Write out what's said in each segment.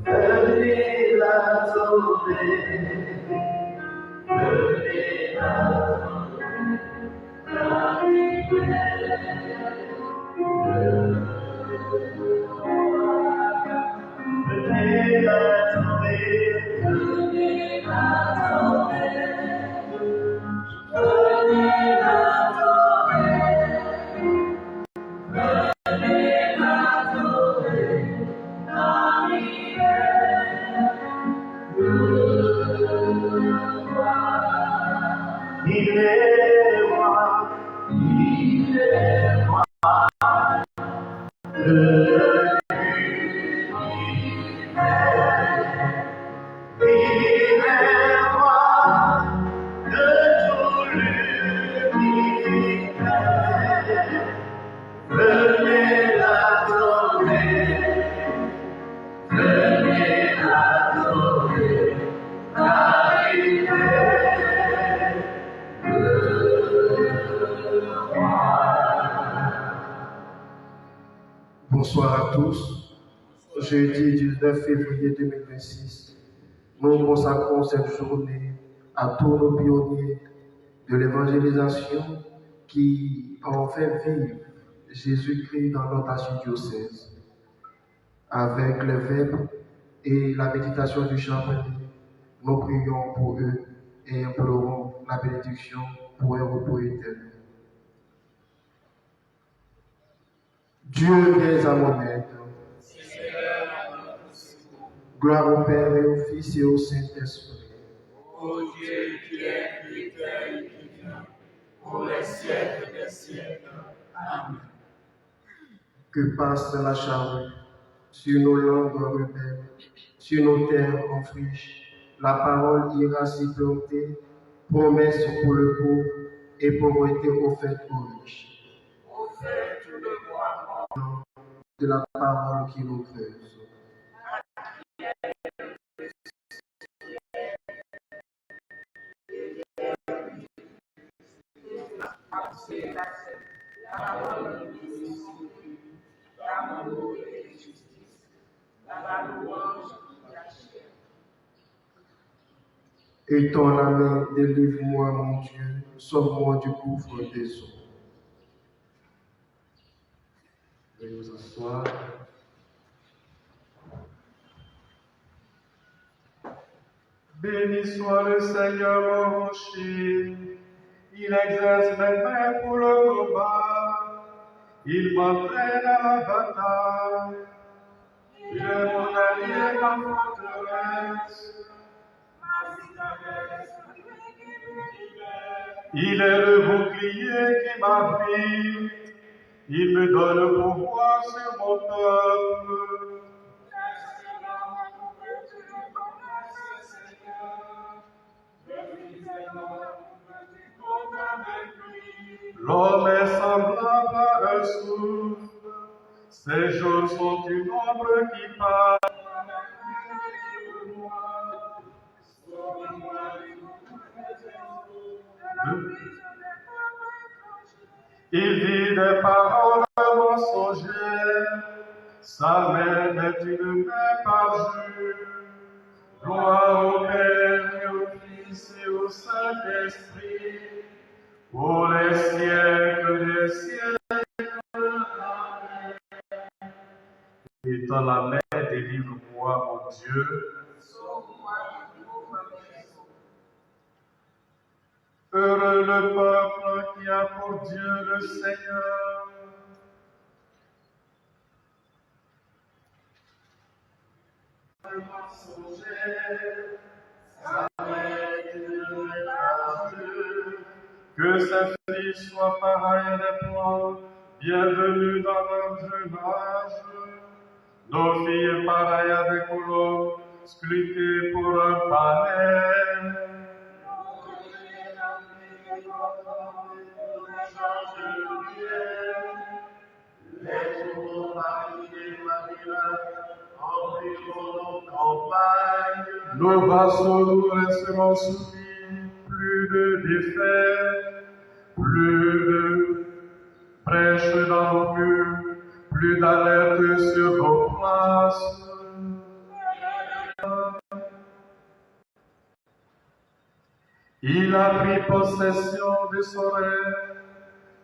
venez l'adorer, venez il est roi, il est roi de l'univers. Il est roi de tout l'univers. Venez l'adorer, venez l'adorer, car il est Bonsoir à tous. Jeudi 19 février 2026, nous consacrons cette journée à tous nos pionniers de l'évangélisation qui ont fait vivre Jésus-Christ dans notre archidiocèse. Avec les vêpres et la méditation du chapelet, nous prions pour eux et implorons la bénédiction pour un repos éternel. Dieu viens à mon aide. Gloire au Père et au Fils et au Saint-Esprit. Ô Dieu qui est éternel et qui vient, pour les siècles des siècles. Amen. Que passe la charrue sur nos langues rebelles, sur nos terres en friche. La parole ira s'y planter, promesse pour le pauvre et pauvreté offerte aux riches. Offert tout le bois De la parole qui nous creuse. Étends la main, délivre-moi, mon Dieu, sauve-moi du gouffre des eaux. Veuillez vous asseoir. Béni soit le Seigneur mon rocher, il exerce mes mains pour le combat, il m'entraîne à la bataille, il est mon allié, ma forteresse, il est le bouclier qui m'abrite, il me donne le pouvoir sur mon peuple. L'homme est semblable à un souffle, ses jours sont une ombre qui passe. Il dit des paroles mensongères, sa main est une main parjure. Gloire au Père et au Fils et au Saint-Esprit, pour les siècles des siècles. Amen. Étends la main, délivre-moi, mon Dieu. Heureux le peuple qui a pour Dieu le Seigneur. Que ces filles soient pareilles à des plantes, bienvenues dans leur jeune âge. Nos filles pareilles à des colommes, sculptées pour un palais. Les jours marinés, nos vassaux nous resteront soumis, plus de défaites, plus de brèches dans nos murs, plus d'alerte sur nos places. Il a pris possession de son règne,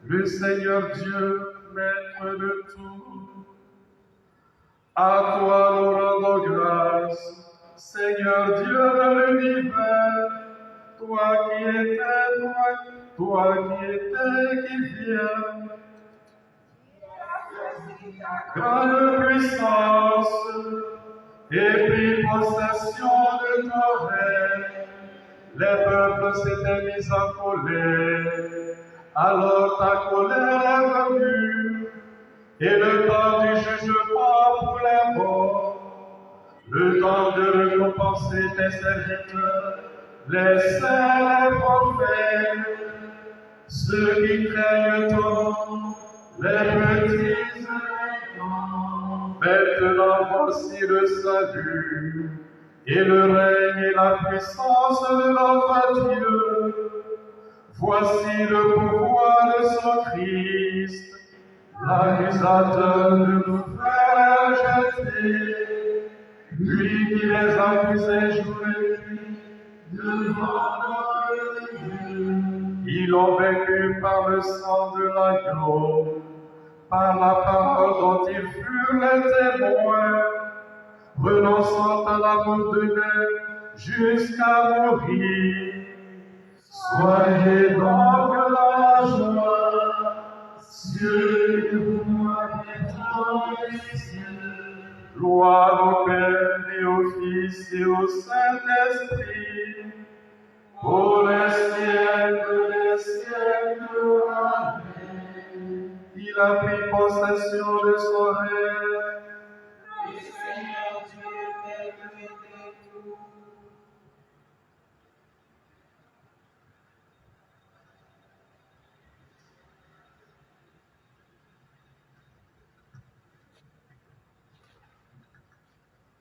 le Seigneur Dieu, maître de tout. À toi nous rendons grâce, Seigneur Dieu de l'univers, toi qui étais, toi qui étais, qui viens. Grande puissance, et pris possession de ton règne, les peuples s'étaient mis en colère, alors ta colère est venue, et le temps du jugement pour les morts, le temps de récompenser tes serviteurs, les saints, les prophètes, ceux qui craignent ton nom, les petits et les grands. Maintenant voici le salut, et le règne et la puissance de notre Dieu. Voici le pouvoir de son Christ, l'accusateur de nous faire jeter, lui qui les accusait jour et nuit devant notre Dieu. Ils l'ont vaincu par le sang de l'agneau, par la parole dont ils furent les témoins, renonçant à l'amour de même jusqu'à mourir. Soyez donc la joie, cieux que vous m'avez dans les cieux. Gloire au Père et au Fils et au Saint-Esprit, pour les siècles des siècles. Amen. Il a pris possession de son règne. Le Seigneur Dieu maître de tout.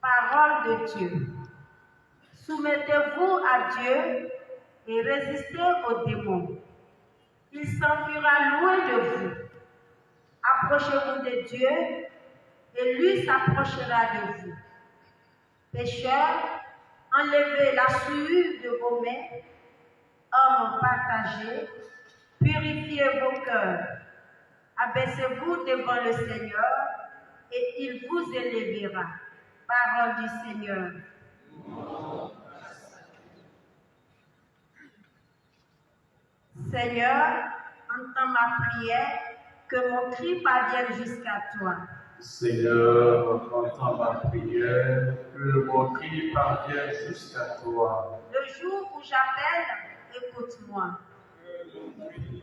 Parole de Dieu. Soumettez-vous à Dieu et résistez aux démons. Il s'enfuira loin de vous. Approchez-vous de Dieu et lui s'approchera de vous. Pécheurs, enlevez la souillure de vos mains. Hommes partagés, purifiez vos cœurs. Abaissez-vous devant le Seigneur et il vous élèvera. Parole du Seigneur. Seigneur, entends ma prière, que mon cri parvienne jusqu'à toi. Seigneur, entends ma prière, que mon cri parvienne jusqu'à toi. Le jour où j'appelle, écoute-moi.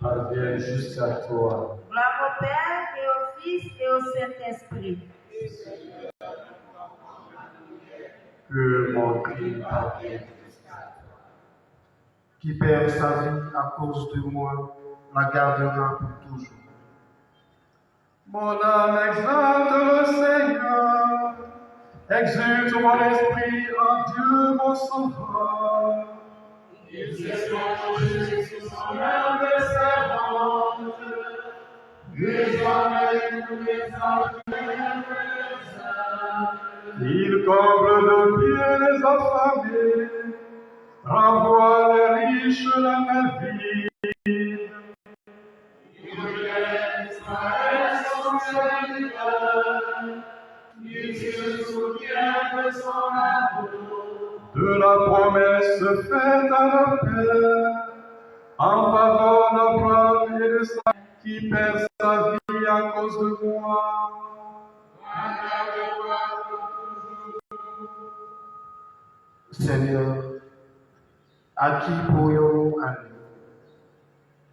Parvienne jusqu'à toi. Gloire au Père et au Fils et au Saint-Esprit. Que mon cri parvienne jusqu'à toi. Qui perd sa vie à cause de moi, la gardera pour toujours. Mon âme exalte le Seigneur, exulte mon esprit en Dieu mon sauveur. Il s'est penché sur son âme servante, désormais tous les anges Il comble de pied les affamés, renvoie les riches la main vide. il relève Israël son serviteur, il se souvient de son amour. De la promesse faite à nos pères, en faveur d'Abraham et de sa qui perd sa vie à cause de moi. Seigneur, à qui pourrions-nous aller?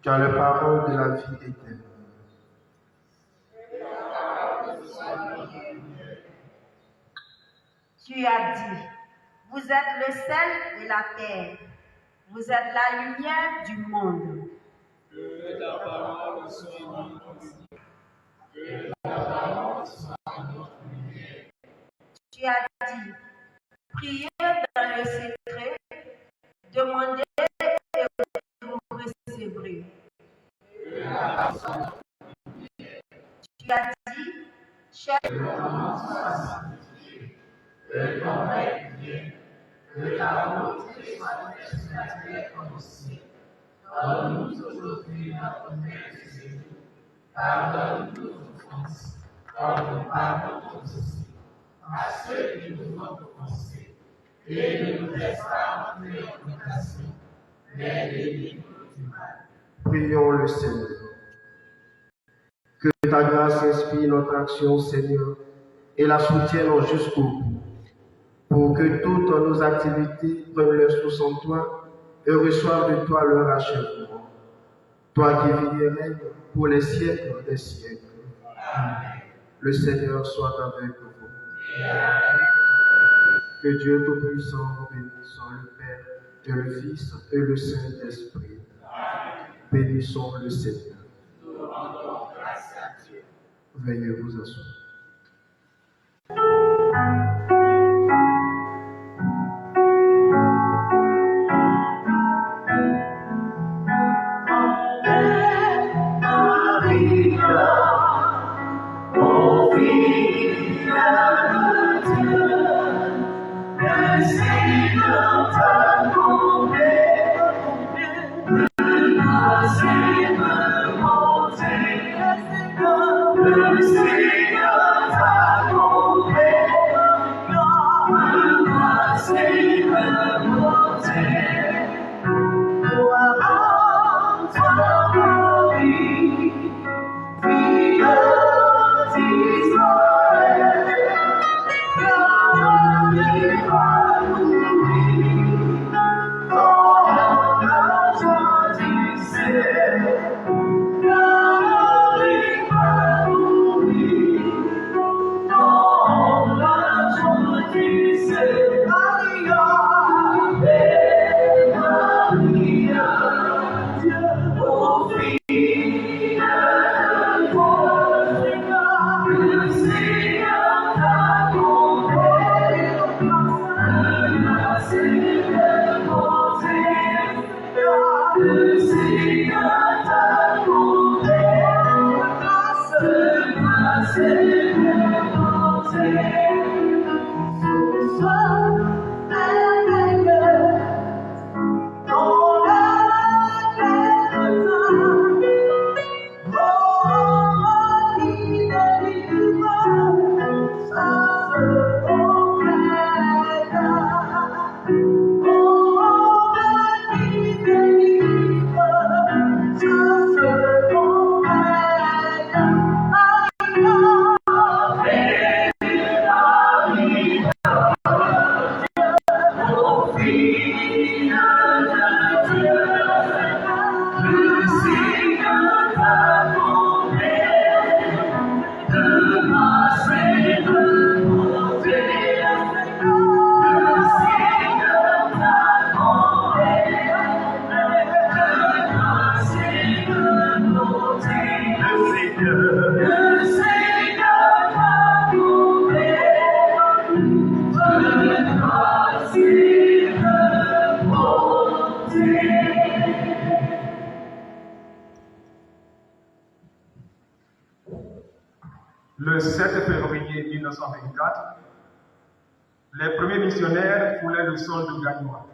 Tu as les paroles de la vie éternelle. Tu as dit, vous êtes le sel et la terre. Vous êtes la lumière du monde. Que ta parole soit notre lumière. Que ta parole soit notre lumière. Tu as dit, priez dans le secret, demandez et vous recevrez. Que ta parole soit notre lumière. Tu as dit, cherchez Que ton nom soit sanctifié. Que ton règne vienne. Que ta volonté soit faite sur la terre comme au ciel. Donne-nous aujourd'hui notre pain de ce jour. Pardonne-nous nos offenses, comme nous pardonnons aussi à ceux qui nous ont offensés. Et ne nous laisse pas entrer en tentation, mais délivre-nous du mal. Prions le Seigneur. Que ta grâce inspire notre action, Seigneur, et la soutienne jusqu'au bout, pour que toutes nos activités prennent leur source en toi et reçoivent de toi leur achèvement. Toi qui vis et règnes pour les siècles des siècles. Amen. Le Seigneur soit avec vous. Que Dieu Tout-Puissant vous bénisse, le Père, et le Fils, et le Saint-Esprit. Bénissons le Seigneur. Nous rendons grâce à Dieu. Veuillez vous asseoir. Le 7 février 1924, les premiers missionnaires foulaient le sol de Gagnois.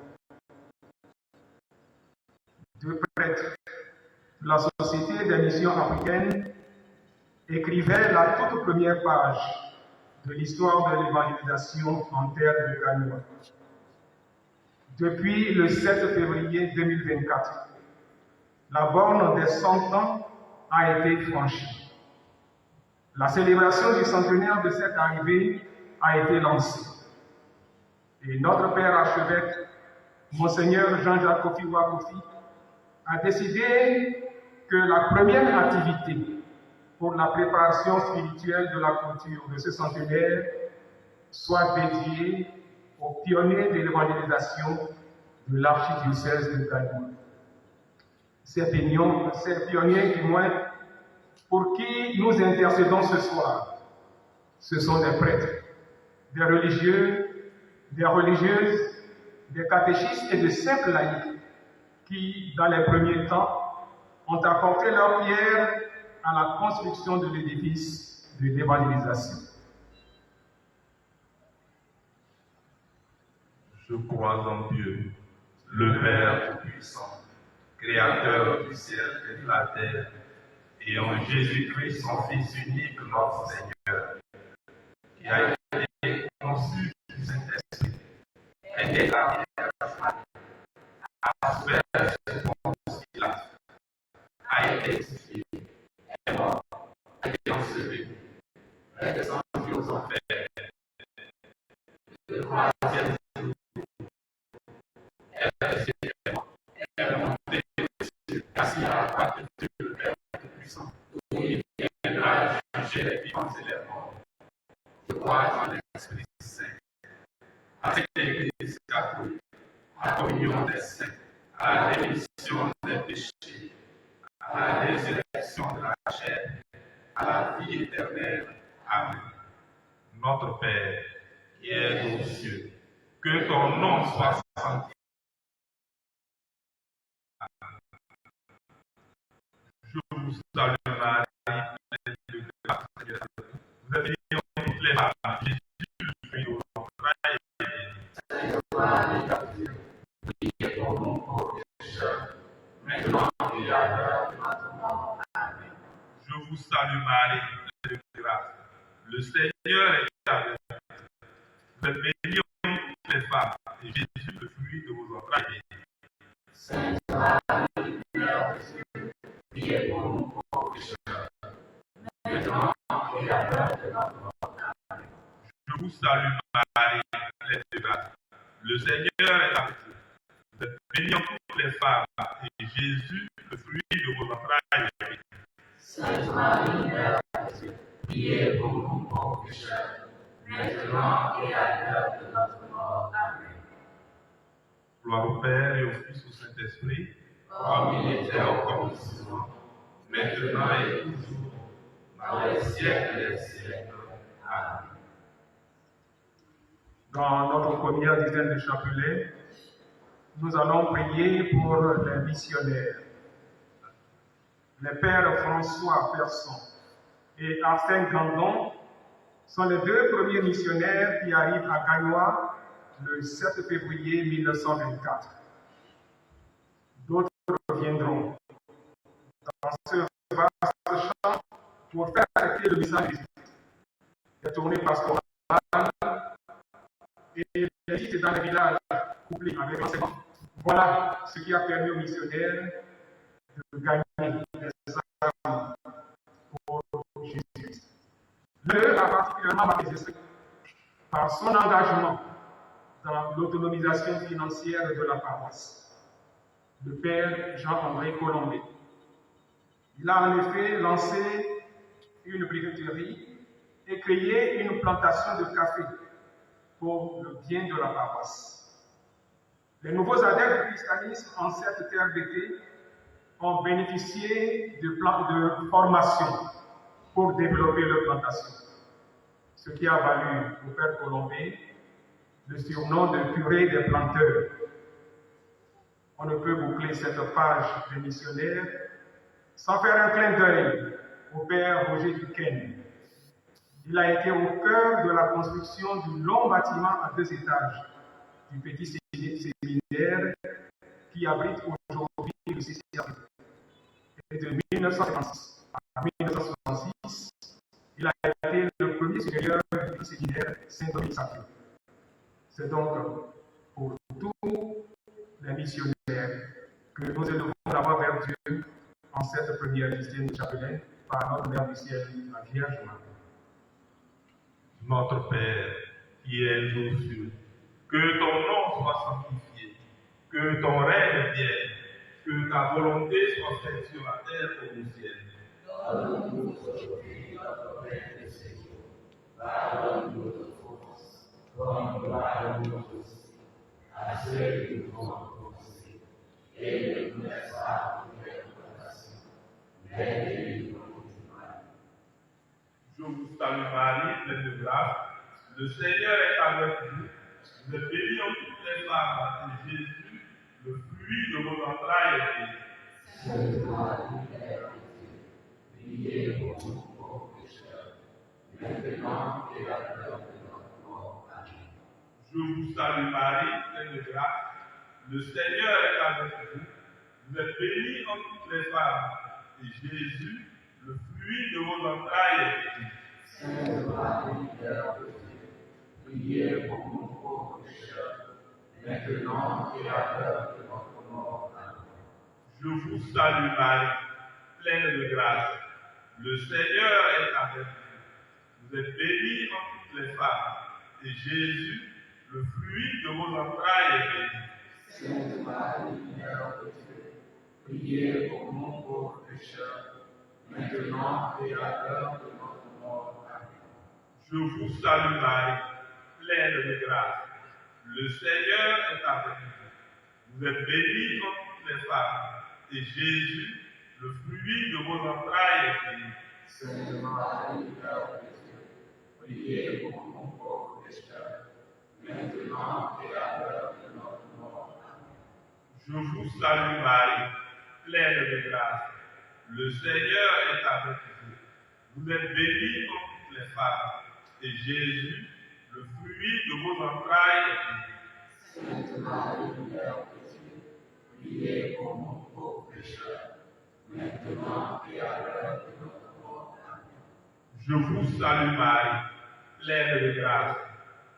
Deux prêtres de la Société des missions africaines écrivaient la toute première page de l'histoire de l'évangélisation en terre de Gagnois. Depuis le 7 février 2024, la borne des 100 ans a été franchie. La célébration du centenaire de cette arrivée a été lancée. Et notre Père archevêque, Monseigneur Jean-Jacques Kofi Wakofi, a décidé que la première activité pour la préparation spirituelle de la clôture de ce centenaire soit dédiée aux pionniers de l'évangélisation de l'archidiocèse de Gagnois. Ces pionniers, du moins, pour qui nous intercédons ce soir, ce sont des prêtres, des religieux, des religieuses, des catéchistes et de simples laïcs qui, dans les premiers temps, ont apporté leur pierre à la construction de l'édifice de l'évangélisation. Je crois en Dieu, le Père Tout-Puissant, Créateur du ciel et de la terre, et en Jésus-Christ, son Fils unique, notre Seigneur, qui a été conçu du Saint-Esprit, et né à souffert sous Ponce Pilate, a été crucifié, est mort, a été enseveli, est descendu aux enfers. Le troisième jour, est ressuscité, est monté aux cieux, assis à la droite de Dieu, le Père Tout-Puissant, où il viendra juger les vivants et les morts. Je crois en l'Esprit Saint, à cette Église catholique, à la communion des saints, à la rémission des péchés, à la résurrection de la chair, à la vie éternelle. Amen. Notre Père, qui es aux cieux, que ton nom soit sanctifié. Je vous salue Marie, pleine de grâce, Seigneur est avec vous. Vous êtes bénie entre toutes les femmes, Jésus, le fruit de vos entrailles, est béni. Sainte Marie, priez pour nous pauvres pécheurs, maintenant et à l'heure de notre mort. Amen. Je vous salue Marie, pleine de grâce. Le Seigneur est avec vous. Vous êtes bénie entre toutes les femmes, et Jésus, le fruit de vos entrailles, est béni. Sainte Marie, Mère de Dieu, priez pour nous pauvres pécheurs, maintenant et à l'heure de notre mort. Amen. Je vous salue Marie, pleine de grâce. Le Seigneur est avec vous. Vous êtes bénie entre toutes les femmes, et Jésus, le fruit de vos entrailles, est béni. Sainte Marie, Mère de Dieu, priez pour nous pauvres pécheurs, maintenant et à l'heure de notre mort. Amen. Gloire au Père et au Fils et au Saint-Esprit, Comme il était au commencement, maintenant et toujours, dans les siècles des siècles. Amen. Dans notre première dizaine de chapelets, nous allons prier pour les missionnaires. Les pères François Persson et Arsène Gandon sont les deux premiers missionnaires qui arrivent à Gagnoa le 7 février 1924. D'autres viendront dans ce vaste champ pour faire arrêter le message des les tournées pastorales et les visites dans les villages couplés avec l'enseignement. Voilà ce qui a permis aux missionnaires de gagner des âmes pour Jésus. Le a particulièrement marqué les esprits par son engagement dans l'autonomisation financière de la paroisse. Le père Jean-André Colombet. Il a en effet lancé une briqueterie et créé une plantation de café pour le bien de la paroisse. Les nouveaux adeptes du christianisme en cette terre d'été ont bénéficié de plans de formation pour développer leur plantation, ce qui a valu au père Colombet le surnom de curé des planteurs. On ne peut boucler cette page des missionnaires sans faire un clin d'œil au père Roger Duquesne. Il a été au cœur de la construction du long bâtiment à 2 étages du petit séminaire qui abrite aujourd'hui le CCRP. Et de 1956 à 1966, il a été le premier supérieur du séminaire Saint-Dominique-Sacré. C'est donc pour tous les missionnaires que nous élevons d'abord vers Dieu en cette première dizaine de chapelains par notre Mère du ciel, la Vierge Marie. Notre Père, qui es aux cieux, que ton nom soit sanctifié, que ton règne vienne, que ta volonté soit faite sur la terre comme au ciel. Donne-nous aujourd'hui notre pain de ce jour. Pardonne-nous nos offenses, comme nous pardonnons aussi à ceux qui nous ont offensés. Et ne nous laisse pas entrer en tentation, mais délivre-nous du mal. Je vous salue Marie, pleine de grâce. Le Seigneur est avec vous. Vous êtes bénie entre toutes les femmes, et Jésus, le fruit de vos entrailles, est béni. Sainte Marie, Mère de Dieu, priez pour nous pauvres pécheurs, maintenant et à l'heure de notre mort. Amen. Je Je vous salue Marie, pleine de grâce. Le Seigneur est avec vous. Vous êtes bénie entre toutes les femmes. Et Jésus, le fruit de vos entrailles, est béni. Sainte Marie, Mère de Dieu, priez pour nous pauvres pécheurs, maintenant et à l'heure de notre mort. Amen. Je vous salue Marie, pleine de grâce. Le Seigneur est avec vous. Vous êtes bénie entre toutes les femmes. Et Jésus, le fruit de vos entrailles, est béni. Sainte Marie, Mère de Dieu, priez pour nous pauvres pécheurs, maintenant et à l'heure de notre mort. Amen. Je vous salue Marie, pleine de grâce. Le Seigneur est avec vous. Vous êtes bénie entre toutes les femmes. Et Jésus, le fruit de vos entrailles, est béni. Sainte Marie, Mère de Dieu, priez pour nous pauvres pécheurs, maintenant et à l'heure de notre mort. Amen. Je vous salue Marie, pleine de grâce. Le Seigneur est avec vous. Vous êtes bénie entre toutes les femmes. Et Jésus, le fruit de vos entrailles, est béni. Sainte Marie, Mère de Dieu, priez pour nous pauvres pécheurs, maintenant et à l'heure de notre mort. Amen. Je vous salue Marie, pleine de grâce.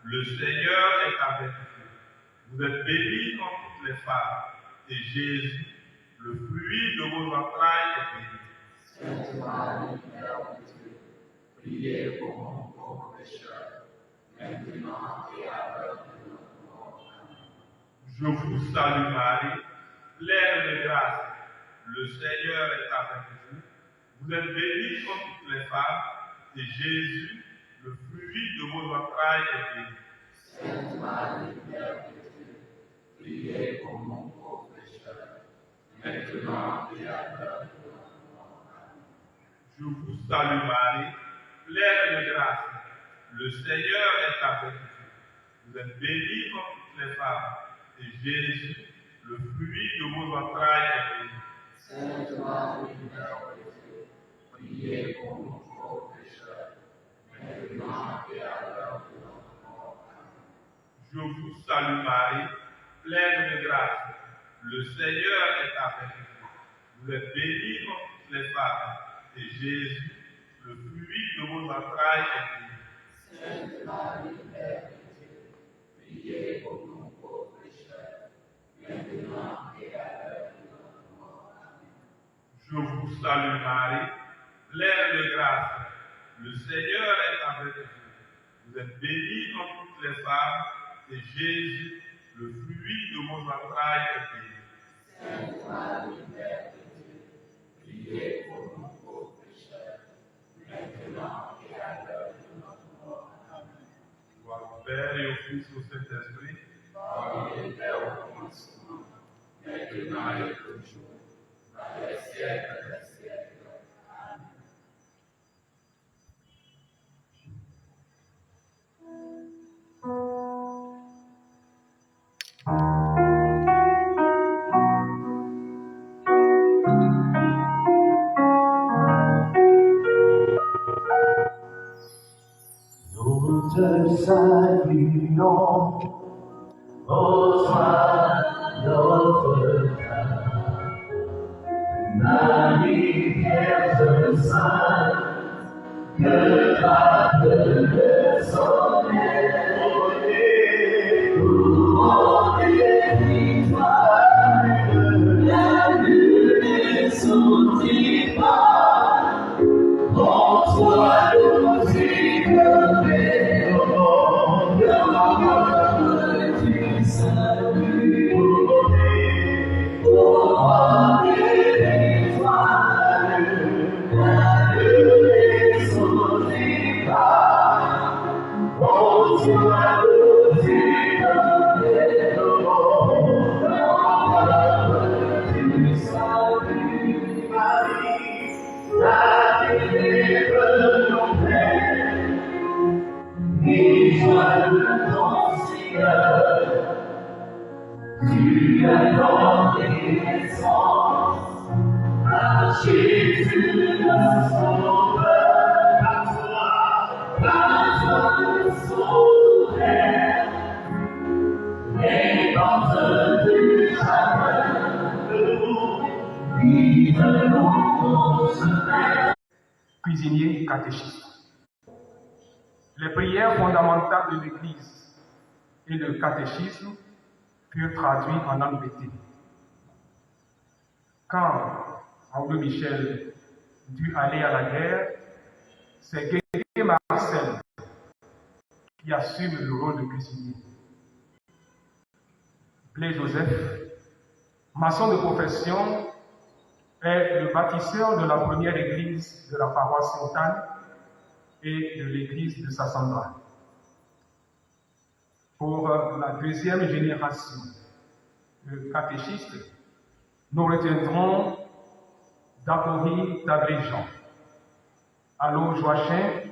Le Seigneur est avec vous. Vous êtes bénie entre toutes les femmes. Et Jésus, le fruit de vos entrailles, est béni. Sainte Marie, Mère de Dieu, priez pour nous pauvres pécheurs, maintenant et à l'heure de notre mort. Amen. Je vous salue Marie, pleine de grâce. Le Seigneur est avec vous. Vous êtes bénie entre toutes les femmes. Et Jésus, le fruit de vos entrailles, est béni. Sainte Marie, Mère de Dieu, priez pour nous pauvres pécheurs, maintenant et à l'heure de notre mort. Amen. Je vous salue Marie, pleine de grâce. Le Seigneur est avec vous. Vous êtes bénie entre toutes les femmes. Et Jésus, le fruit de vos entrailles, est béni. Sainte Marie, Mère de Dieu, priez pour nous pauvres pécheurs, maintenant et à l'heure de notre mort. Amen. Je vous salue Marie, pleine de grâce. Le Seigneur est avec vous. Vous êtes bénie entre toutes les femmes. Et Jésus, le fruit de vos entrailles, est béni. Sainte Marie, Mère de Dieu, priez pour nous pauvres pécheurs, maintenant et à l'heure de notre mort. Amen. Je vous salue Marie, pleine de grâce. Le Seigneur est avec vous. Vous êtes bénie entre toutes les femmes. Et Jésus, le fruit de vos entrailles, est béni. Sainte Marie, Mère de Dieu, priez pour nous pauvres pécheurs, maintenant et à l'heure de notre mort. Amen. Gloire au Père et au Fils et au Saint-Esprit. Comme il était au commencement, maintenant et toujours, dans les siècles des siècles. Amen. Nous te saluons, ô toi, notre Père, Marie, Vierge sainte, que t'appelle le sommet, couronné victoire, la lune est sous tes pas, en toi nous Tu as donné naissance à Jésus le Sauveur, par toi le Sauveur, cuisinier catéchiste. Les prières fondamentales de l'Église et le catéchisme furent traduits en langue bété. Quand Henri Michel dut aller à la guerre, c'est Guégué Marcel qui assume le rôle de cuisinier. Blaise Joseph, maçon de profession, est le bâtisseur de la première église de la paroisse Sainte-Anne et de l'église de Sassandra. Pour la deuxième génération de catéchistes, nous retiendrons Dapori Tabréjean, Allo Joachim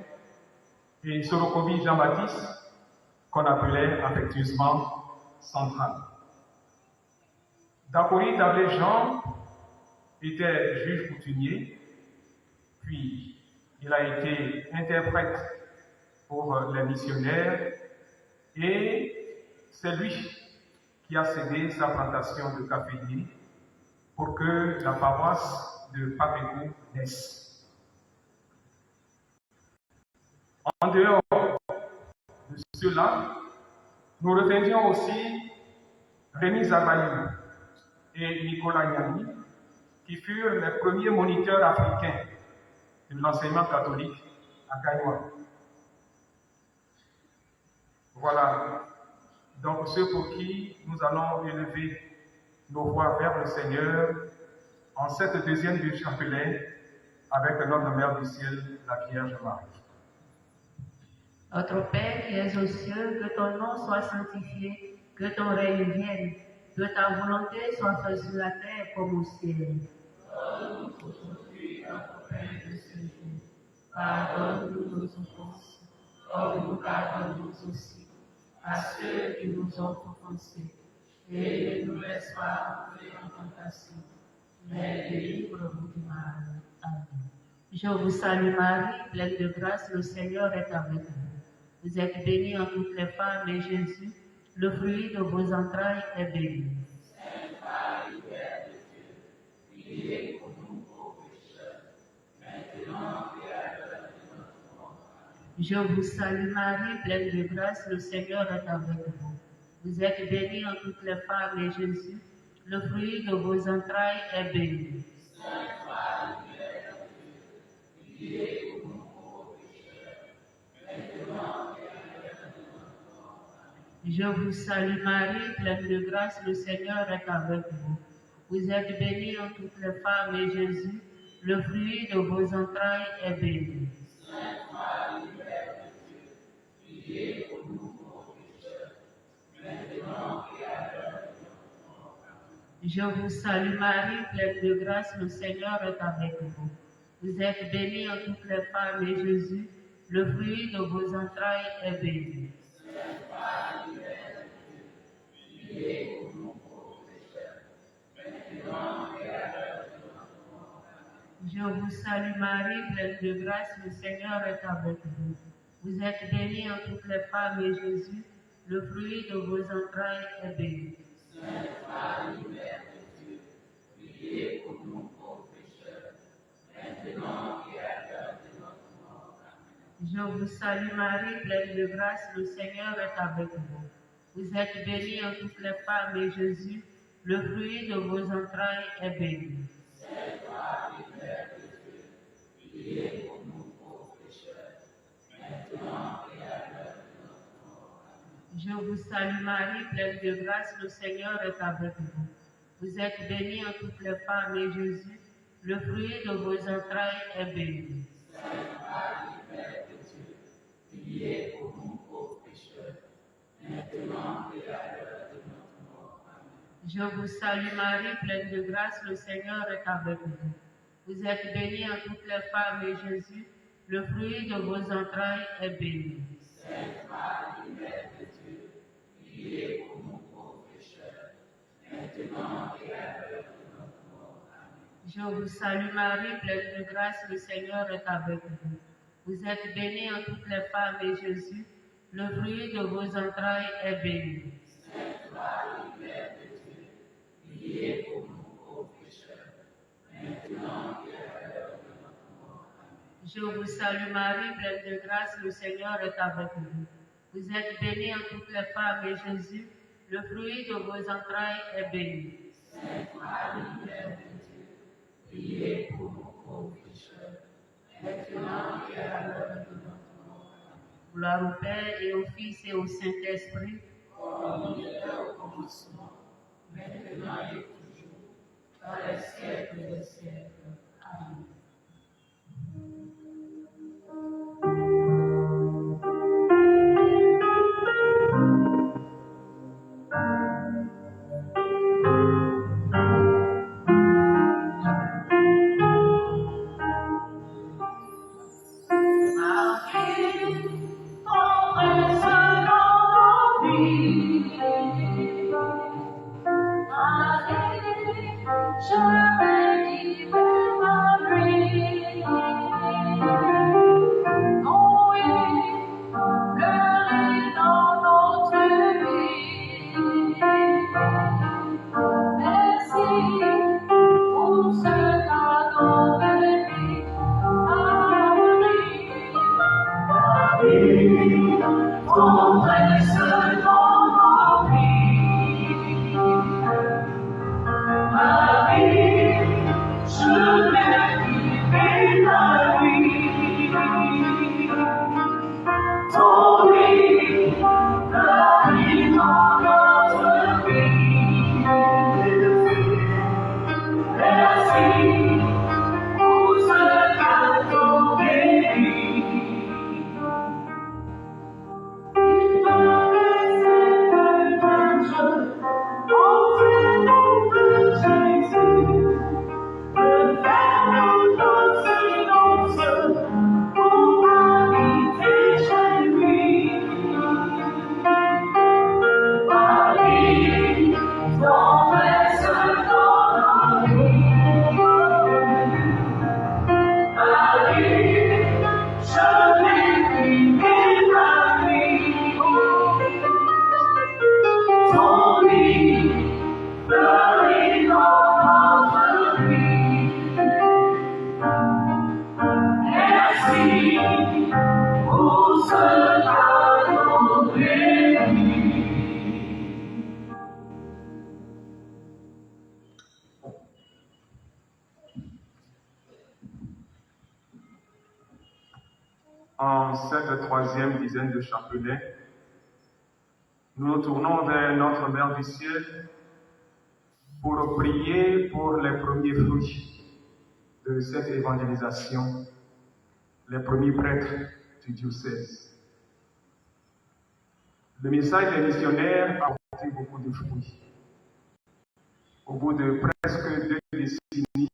et Sorokobi Jean-Baptiste, qu'on appelait affectueusement Central. Dapori Tabréjean était juge coutumier, puis il a été interprète pour les missionnaires et c'est lui qui a cédé sa plantation de caféier pour que la paroisse de Papéco naisse. En dehors de cela, nous retenions aussi Rémi Zabayou et Nicolas Niani, qui furent les premiers moniteurs africains de l'enseignement catholique à Gagnoa. Voilà donc ceux pour qui nous allons élever nos voix vers le Seigneur en cette deuxième du chapelet avec notre Mère du ciel, la Vierge Marie. Notre Père qui es aux cieux, que ton nom soit sanctifié, que ton règne vienne, que ta volonté soit faite sur la terre comme au ciel. Donne-nous aujourd'hui notre pain de ce jour. Pardonne-nous nos offenses, comme nous pardonnons aussi à ceux qui nous ont offensés. Et ne nous laisse pas entrer en tentation, mais délivre-nous du mal. Amen. Je vous salue Marie, pleine de grâce, le Seigneur est avec vous. Vous êtes bénie en toutes les femmes et Jésus, le fruit de vos entrailles, est béni. Sainte Marie, Mère de Dieu, priez pour nous pauvres pécheurs, maintenant et à l'heure de notre mort. Amen. Je vous salue Marie, pleine de grâce, le Seigneur est avec vous. Vous êtes bénie en toutes les femmes et Jésus, le fruit de vos entrailles, est béni. Sainte Marie, Mère de Dieu, priez pour nous pauvres pécheurs, maintenant et à l'heure de notre mort. Amen. Je vous salue Marie, pleine de grâce, le Seigneur est avec vous. Vous êtes bénie en toutes les femmes et Jésus, le fruit de vos entrailles, est béni. Sainte Marie, Mère de Dieu, priez pour nous pauvres pécheurs, maintenant et à l'heure de notre mort. Amen. Je vous salue Marie, pleine de grâce, le Seigneur est avec vous. Vous êtes bénie en toutes les femmes et Jésus, le fruit de vos entrailles, est béni. Sainte Marie, Mère de Dieu, priez pour nous pauvres pécheurs, maintenant et à l'heure de notre mort. Amen. Je vous salue Marie, pleine de grâce, le Seigneur est avec vous. Vous êtes bénie en toutes les femmes et Jésus, le fruit de vos entrailles, est béni. Sainte Marie, Mère de Dieu, priez pour nous pauvres pécheurs, maintenant et à l'heure de notre mort. Amen. Je vous salue Marie, pleine de grâce, le Seigneur est avec vous. Vous êtes bénie en toutes les femmes et Jésus, le fruit de vos entrailles, est béni. Sainte Marie, Mère de Dieu, priez pour nous pauvres pécheurs, maintenant et à l'heure de notre mort. Amen. Je vous salue Marie, pleine de grâce, le Seigneur est avec vous. Vous êtes bénie en toutes les femmes et Jésus, le fruit de vos entrailles, est béni. Sainte Marie, Mère de Dieu, priez pour nous pauvres pécheurs, maintenant et à l'heure de notre mort. Amen. Je vous salue Marie, pleine de grâce, le Seigneur est avec vous. Vous êtes bénie en toutes les femmes et Jésus, le fruit de vos entrailles, est béni. Sainte Marie, Mère de Dieu, priez pour nous pauvres pécheurs, maintenant et à l'heure de notre mort. Amen. Je vous salue Marie, pleine de grâce, le Seigneur est avec vous. Vous êtes bénie en toutes les femmes et Jésus, le fruit de vos entrailles, est béni. Sainte Marie, Mère de Dieu, priez pour nous pauvres pécheurs, maintenant et à l'heure de notre mort. Amen. Je vous salue Marie, pleine de grâce, le Seigneur est avec vous. Vous êtes bénie entre toutes les femmes et Jésus, le fruit de vos entrailles, est béni. Sainte Marie, Mère de Dieu, priez pour nous pauvres pécheurs, maintenant et à l'heure de notre mort. Gloire au Père et au Fils et au Saint-Esprit. Comme il était au commencement, maintenant et toujours, dans les siècles des siècles. Amen. En cette troisième dizaine de chapelets, nous nous tournons vers notre Mère du Ciel pour prier pour les premiers fruits de cette évangélisation, les premiers prêtres du diocèse. Le message des missionnaires a porté beaucoup de fruits. Au bout de presque 2 décennies,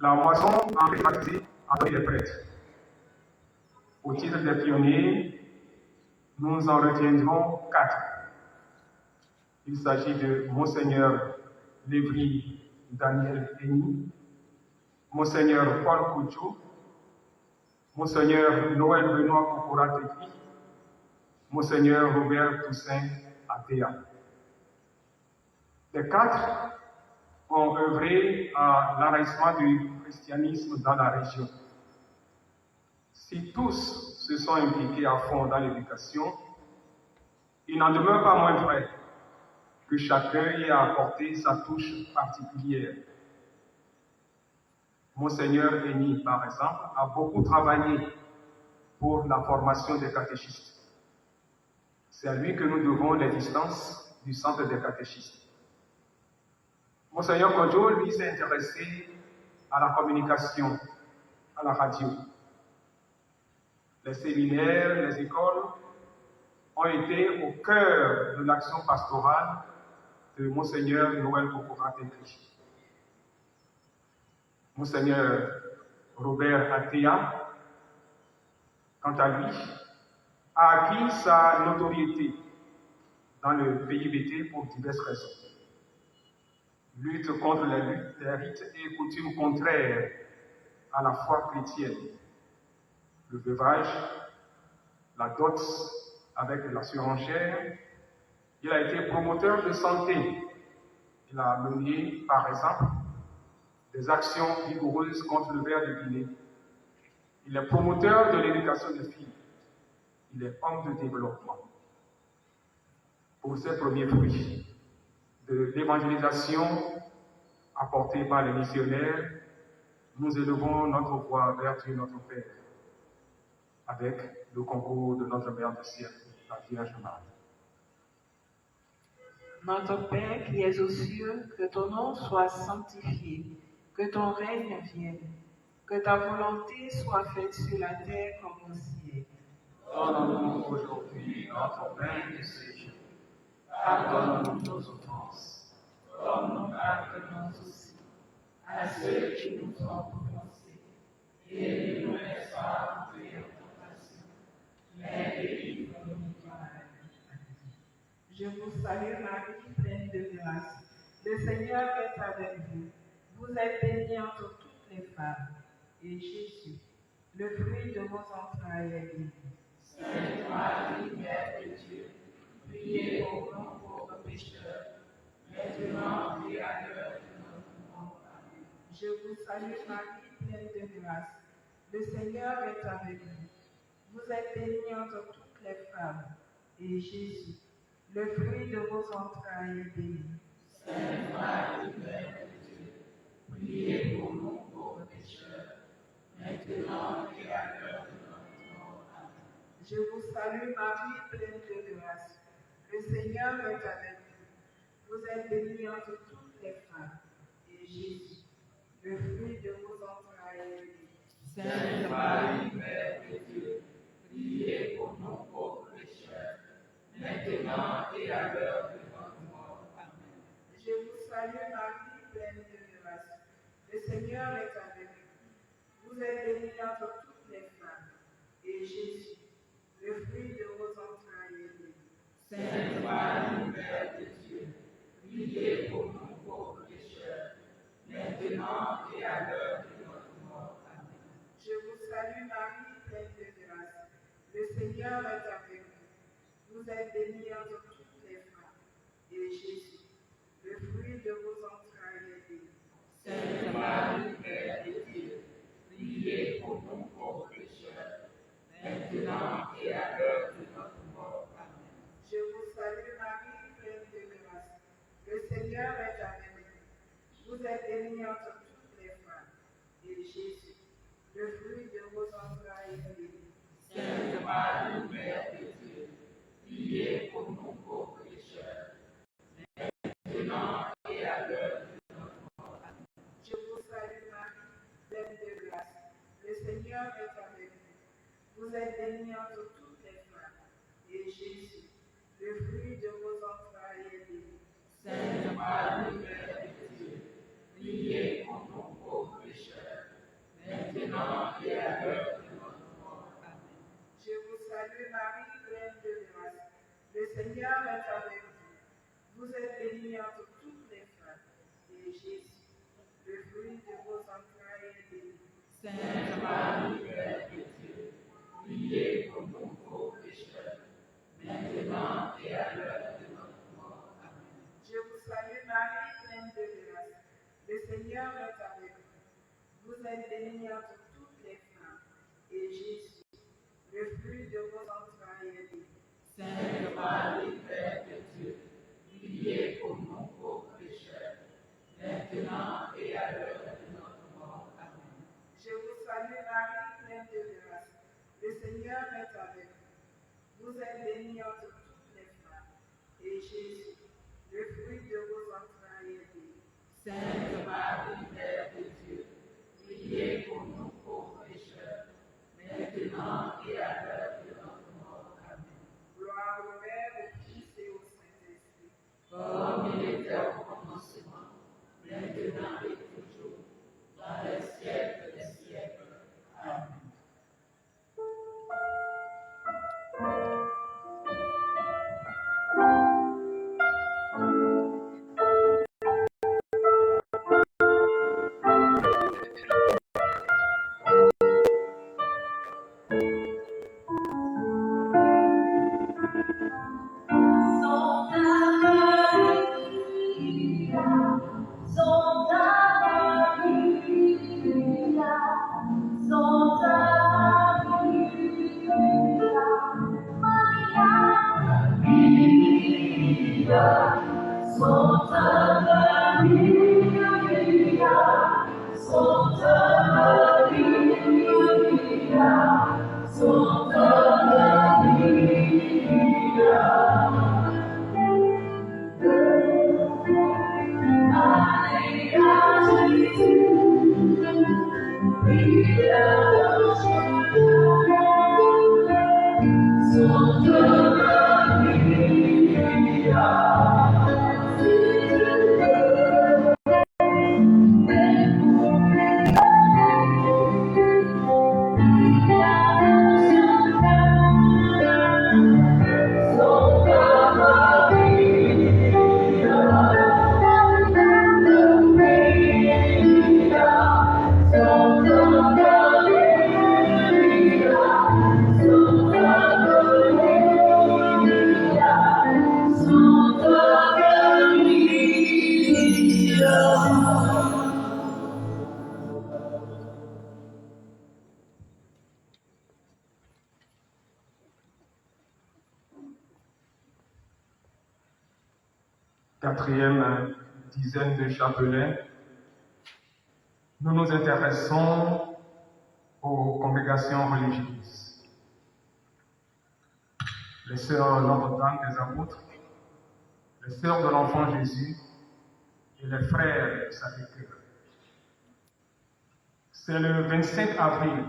la moisson a réparti avec les prêtres. Au titre des pionniers, nous en retiendrons 4. Il s'agit de Monseigneur Lévry Daniel Eni, Monseigneur Paul Couchou, Monseigneur Noël Benoît Kokora-Tekri, Monseigneur Robert Toussaint Atea. Les 4 ont œuvré à l'enracinement du christianisme dans la région. Si tous se sont impliqués à fond dans l'éducation, il n'en demeure pas moins vrai que chacun y a apporté sa touche particulière. Monseigneur Eni, par exemple, a beaucoup travaillé pour la formation des catéchistes. C'est à lui que nous devons l'existence du centre des catéchistes. Monseigneur Kodjo, lui, s'est intéressé à la communication, à la radio. Les séminaires, les écoles ont été au cœur de l'action pastorale de Monseigneur Noël Kokora-Tekri. Monseigneur Robert Atea, quant à lui, a acquis sa notoriété dans le PIBT pour diverses raisons. Lutte contre les rites et coutumes contraires à la foi chrétienne, le veuvage, la dot avec la surenchère. Il a été promoteur de santé. Il a mené, par exemple, des actions vigoureuses contre le ver de Guinée. Il est promoteur de l'éducation des filles. Il est homme de développement. Pour ses premiers fruits de l'évangélisation apportée par les missionnaires, nous élevons notre voix vers Dieu notre Père, avec le concours de notre Mère du ciel, la Vierge Marie. Notre Père qui es aux cieux, que ton nom soit sanctifié, que ton règne vienne, que ta volonté soit faite sur la terre comme au ciel. Donne-nous aujourd'hui notre pain de ce jour. Pardonne-nous nos offenses, comme nous pardonnons aussi à ceux qui nous ont offensés. Et ne nous laisse pas entrer en tentation, mais délivre-nous du mal. Je vous salue Marie, pleine de grâce. Le Seigneur est avec vous. Vous êtes bénie entre toutes les femmes. Et Jésus, le fruit de vos entrailles, est béni. Sainte Marie, Mère de Dieu, priez pour nous pauvres pécheurs, maintenant et à l'heure de notre mort. Amen. Je vous salue Marie, pleine de grâce. Le Seigneur est avec vous. Vous êtes bénie entre toutes les femmes. Et Jésus, le fruit de vos entrailles, est béni. Sainte Marie, Mère de Dieu, priez pour nous pauvres pécheurs, maintenant et à l'heure de notre mort. Amen. Je vous salue Marie, pleine de grâce. Le Seigneur est avec vous. Vous êtes bénie entre toutes les femmes. Et Jésus, le fruit de vos entrailles, est béni. Sainte Marie, Mère de Dieu, priez pour nous pauvres pécheurs, maintenant et à l'heure de notre mort. Amen. Je vous salue Marie, pleine de grâce. Le Seigneur est avec vous. Vous êtes bénie entre toutes les femmes. Et Jésus, le fruit de vos entrailles, est béni. Sainte Marie, Mère de Dieu, priez pour nous pauvres pécheurs, maintenant et à l'heure de notre mort. Amen. Je vous salue Marie, pleine de grâce. Le Seigneur est avec vous. Vous êtes bénie entre toutes les femmes. Et Jésus, le fruit de vos entrailles, est béni. Sainte Marie, Mère de Dieu, priez pour nous pauvres pécheurs, maintenant et à l'heure de notre mort. Amen. Je vous salue Marie, pleine de grâce. Le Seigneur est avec vous. Vous êtes bénie entre toutes les femmes. Et Jésus, le fruit de vos entrailles, est béni. Sainte Marie, Mère de Dieu, priez pour nous pauvres pécheurs, maintenant et à l'heure de notre mort. Amen. Je vous salue Marie, pleine de grâce. Le Seigneur est avec vous. Vous êtes bénie entre toutes les femmes. Et Jésus, le fruit de vos entrailles, est béni. Sainte Marie, Mère de Dieu, priez pour nous pauvres pécheurs, maintenant et à l'heure de notre mort. Amen. Je vous salue Marie, pleine de grâce. Le Seigneur est avec vous. Vous êtes bénie entre toutes les femmes. Et Jésus, le fruit de vos entrailles, est béni. Sainte Marie, Mère de Dieu, priez pour nous pauvres pécheurs, maintenant et à l'heure de notre mort. Amen. Je vous salue Marie, pleine de grâce. Le Seigneur est avec vous. Vous êtes bénie entre toutes les femmes. Et Jésus, le fruit de vos entrailles, est béni. Sainte Marie, Mère de Dieu, priez pour nous pauvres pécheurs, maintenant et à l'heure de notre mort. Amen. Je vous salue Marie, pleine de grâce. Le Seigneur est avec vous. Vous êtes bénie entre toutes les femmes. Et Jésus, le fruit de vos entrailles, est béni. Sainte Marie, Mère de Dieu, priez pour nous pauvres pécheurs, maintenant et à l'heure de notre mort. Amen. Gloire au Père, au Fils et au Saint-Esprit. Comme il était au commencement, maintenant et toujours, dans les siècles des siècles. Amen. Quatrième dizaine de chapelets, nous nous intéressons aux congrégations religieuses. Les sœurs Notre-Dame des Apôtres, les sœurs de l'Enfant Jésus et les frères du Sacré-Cœur. C'est le 25 avril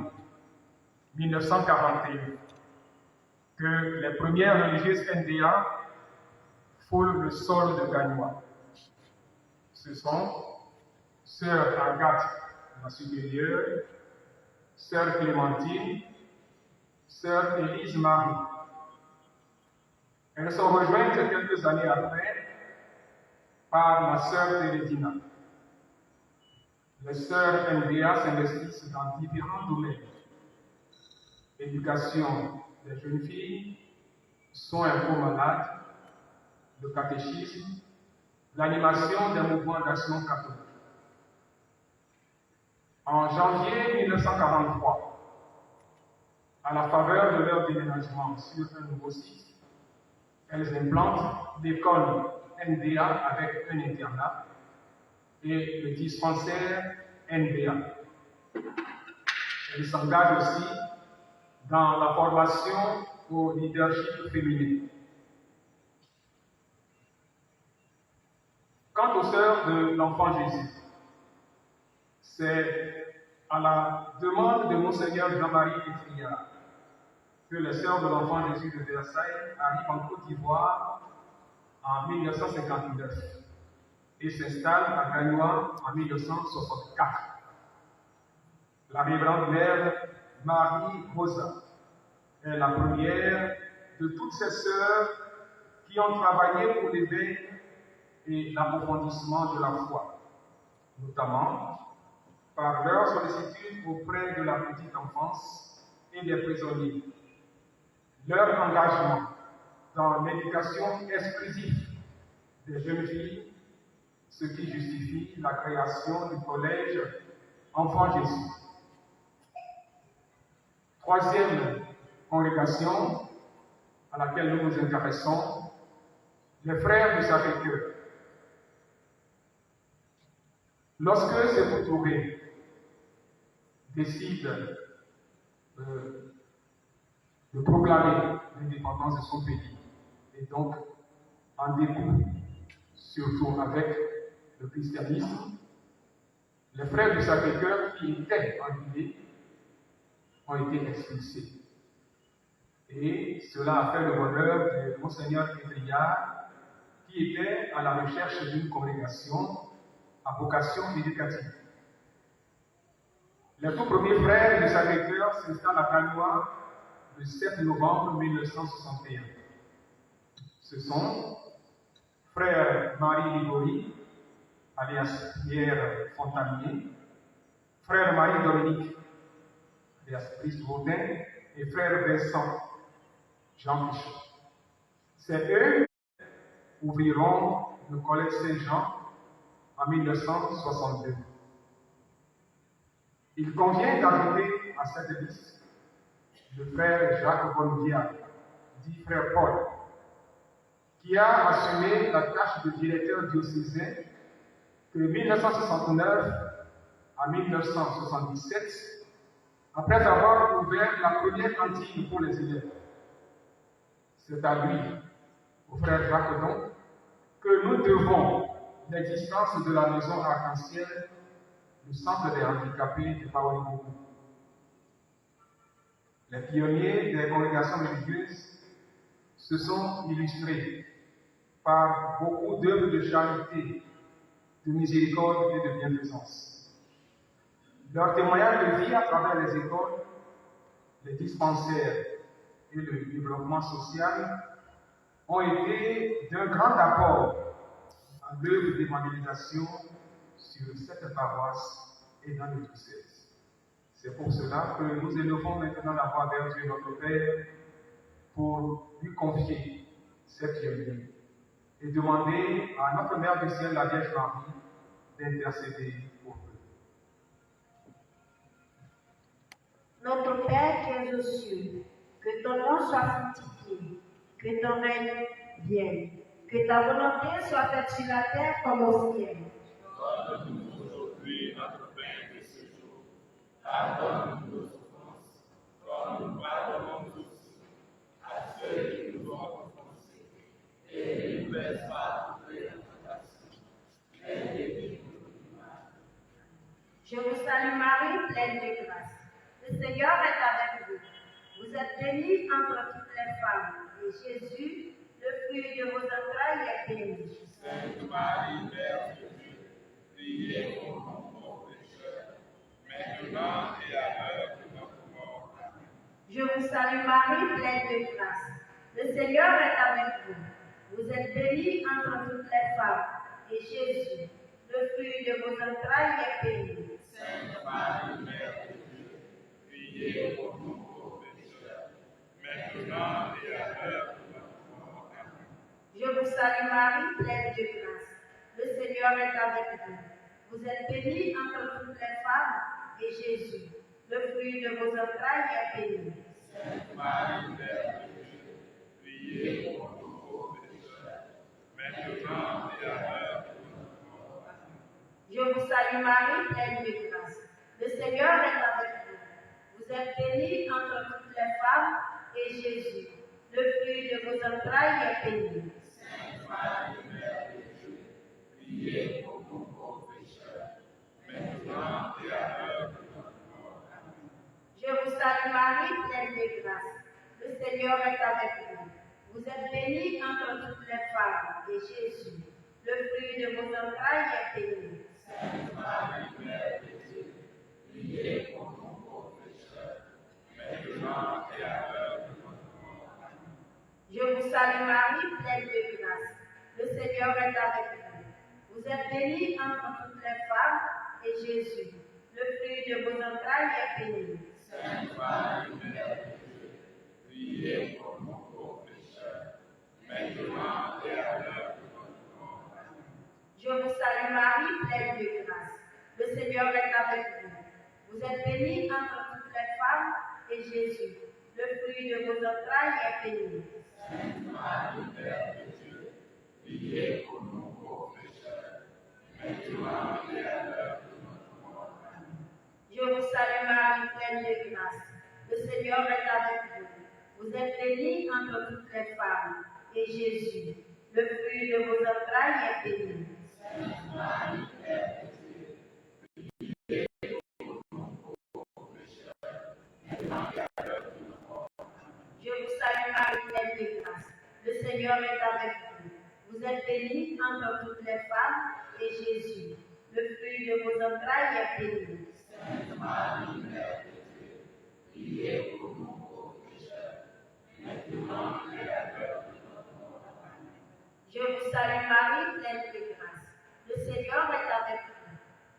1941 que les premières religieuses NDA foulent le sol de Gagnois. Ce sont sœur Agathe, la supérieure, sœur Clémentine, sœur Élise Marie. Elles sont rejointes quelques années après par la sœur Térédina. Les sœurs NDA s'investissent dans différents domaines. Éducation des jeunes filles, soins pour malades, le catéchisme, l'animation des mouvements d'action catholique. En janvier 1943, à la faveur de leur déménagement sur un nouveau site, elles implantent l'école NDA avec un internat et le dispensaire NDA. Elles s'engagent aussi dans la formation au leadership féminin. Quant aux sœurs de l'Enfant Jésus, c'est à la demande de Monseigneur Jean-Marie Effriard que les sœurs de l'Enfant Jésus de Versailles arrivent en Côte d'Ivoire en 1959 et s'installent à Gagnois en 1964. La révérende mère Marie Rosa est la première de toutes ces sœurs qui ont travaillé pour l'éveil et l'approfondissement de la foi, notamment par leur sollicitude auprès de la petite enfance et des prisonniers, leur engagement dans l'éducation exclusive des jeunes filles, ce qui justifie la création du collège Enfant Jésus. Troisième congrégation à laquelle nous nous intéressons, les frères du Sacré-Cœur. Lorsque Sékou Touré décide de proclamer l'indépendance de son pays, et donc en découle, surtout avec le christianisme, les frères du Sacré-Cœur qui étaient en Guinée ont été expulsés. Et cela a fait le bonheur de Monseigneur Effriard, qui était à la recherche d'une congrégation à vocation éducative. Les tout premiers frères du Sacré-Cœur s'installent à Gagnois le 7 novembre 1961. Ce sont frère Marie Ligori, alias Pierre Fontanier, frère Marie-Dominique, alias Christ Baudin, et frère Vincent Jean Pichon. C'est eux qui ouvriront le collège Saint-Jean en 1962. Il convient d'ajouter à cette liste le frère Jacques Bonvial, dit frère Paul, qui a assumé la tâche de directeur diocésain de 1969 à 1977, après avoir ouvert la première cantine pour les élèves. C'est à lui, au frère Jacques Don, que nous devons l'existence de la maison arc-en-ciel, le centre des handicapés de Paoli-Bougou. Les pionniers des congrégations religieuses se sont illustrés par beaucoup d'œuvres de charité, de miséricorde et de bienfaisance. Leur témoignage de vie à travers les écoles, les dispensaires et le développement social ont été d'un grand apport à l'œuvre d'évangélisation sur cette paroisse et dans le diocèse. C'est pour cela que nous élevons maintenant la voix vers Dieu notre Père pour lui confier cette pionnier et demander à notre Mère du ciel, la Vierge Marie, d'intercéder pour eux. Notre Père qui es aux cieux, que ton nom soit sanctifié, que ton règne vienne, que ta volonté soit faite sur la terre comme au ciel. Donne-nous aujourd'hui notre pain de ce jour. Pardonne-nous nos offenses, comme nous pardonnons tous à ceux qui nous ont offensés. Et ne nous laisse pas tomber en tentation, mais délivre-nous du mal. Je vous salue Marie, pleine de grâce. Le Seigneur est avec vous. Vous êtes bénie entre toutes les femmes, et Jésus, le fruit de vos entrailles, est béni. Sainte Marie, Mère de Dieu, priez pour nous pauvres pécheurs, maintenant et à l'heure de notre mort. Amen. Je vous salue Marie, pleine de grâce. Le Seigneur est avec vous. Vous êtes bénie entre toutes les femmes, et Jésus, le fruit de vos entrailles, est béni. Sainte Marie, Mère de Dieu, priez pour nous pauvres pécheurs, maintenant et à l'heure de notre mort. Amen. Je vous salue Marie, pleine de grâce. Le Seigneur est avec vous. Vous êtes bénie entre toutes les femmes, et Jésus, le fruit de vos entrailles, est béni. Sainte Marie, Mère de Dieu, priez pour nous pauvres pécheurs, maintenant et à l'heure de notre mort. Amen. Je vous salue Marie, pleine de grâce. Le Seigneur est avec vous. Vous êtes bénie entre toutes les femmes, et Jésus, le fruit de vos entrailles, est béni. Sainte Marie, Mère de Dieu, priez pour nous pauvres pécheurs, maintenant et à l'heure de notre mort. Amen. Je vous salue Marie, pleine de grâce. Le Seigneur est avec vous. Vous êtes bénie entre toutes les femmes, et Jésus, le fruit de vos entrailles, est béni. Sainte Marie, Mère de Dieu, priez pour nous pauvres pécheurs, maintenant et à l'heure de notre mort. Amen. Je vous salue Marie, pleine de grâce. Le Seigneur est avec vous. Vous êtes bénie entre toutes les femmes, et Jésus, le fruit de vos entrailles, est béni. Sainte Marie, Mère de Dieu, priez pour nous pauvres pécheurs, maintenant et à l'heure de notre mort. Amen. Je vous salue Marie, pleine de grâce. Le Seigneur est avec vous. Vous êtes bénie entre toutes les femmes, et Jésus, le fruit de vos entrailles, est béni. Sainte Marie, Mère de Dieu, priez pour nous pauvres pécheurs, maintenant et à l'heure de notre mort. Amen. Je vous salue Marie, pleine de grâce. Le Seigneur est avec vous. Vous êtes bénie entre toutes les femmes, et Jésus, le fruit de vos entrailles, est béni. Sainte Marie, Mère de Dieu, priez pour nous pauvres pécheurs, maintenant et à l'heure de notre mort. Amen. Je vous salue Marie, pleine de grâce. Le Seigneur est avec vous. Vous êtes bénie entre toutes les femmes, et Jésus, le fruit de vos entrailles, est béni. Sainte Marie, Mère de Dieu, priez pour nous pauvres pécheurs, maintenant et à l'heure de notre mort. Amen. Je vous salue Marie, pleine de grâce. Le Seigneur est avec vous.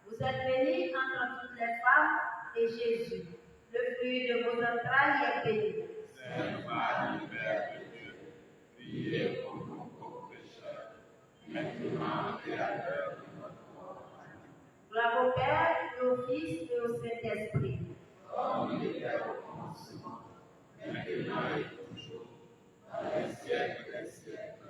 Vous êtes bénie entre toutes les femmes, et Jésus, le fruit de vos entrailles, est béni. Sainte Marie, Mère de Dieu, priez pour nous pauvres pécheurs, maintenant et à l'heure de notre mort. Amen. Gloire au Père, et au Fils, et au Saint-Esprit. Comme il était au commencement, maintenant et toujours, dans les siècles des siècles.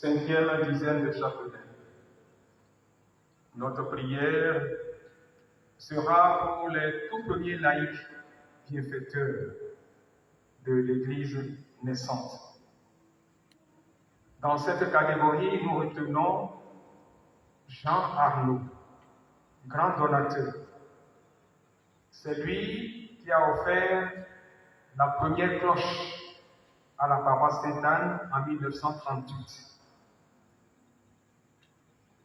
Cinquième dizaine de chapelet. Notre prière sera pour les tout premiers laïcs bienfaiteurs de l'Église naissante. Dans cette catégorie, nous retenons Jean Arnaud, grand donateur. C'est lui qui a offert la première cloche à la paroisse Sainte-Anne en 1938.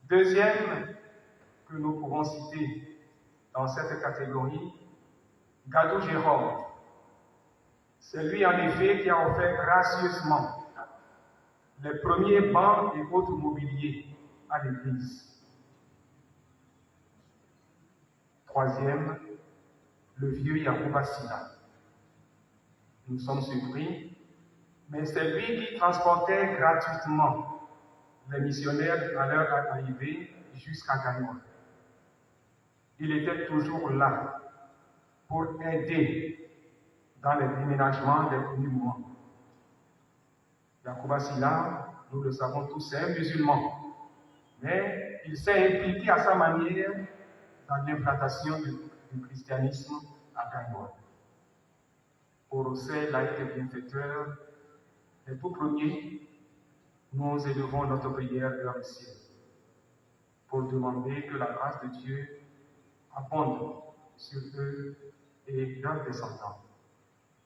Deuxième que nous pouvons citer dans cette catégorie, Gadou Jérôme. C'est lui en effet qui a offert gracieusement les premiers bancs et autres mobiliers à l'Église. Troisième, le vieux Yacouba Silla. Nous sommes surpris, mais c'est lui qui transportait gratuitement les missionnaires à leur arrivée jusqu'à Gagnon. Il était toujours là pour aider dans les déménagements des monuments. Yacouba Silla, nous le savons tous, c'est un musulman, mais il s'est impliqué à sa manière dans l'implantation du christianisme à Gagnon. Pour ces laïcs bienfaiteurs, les tout premiers, nous élevons notre prière vers le ciel pour demander que la grâce de Dieu abonde sur eux et leurs descendants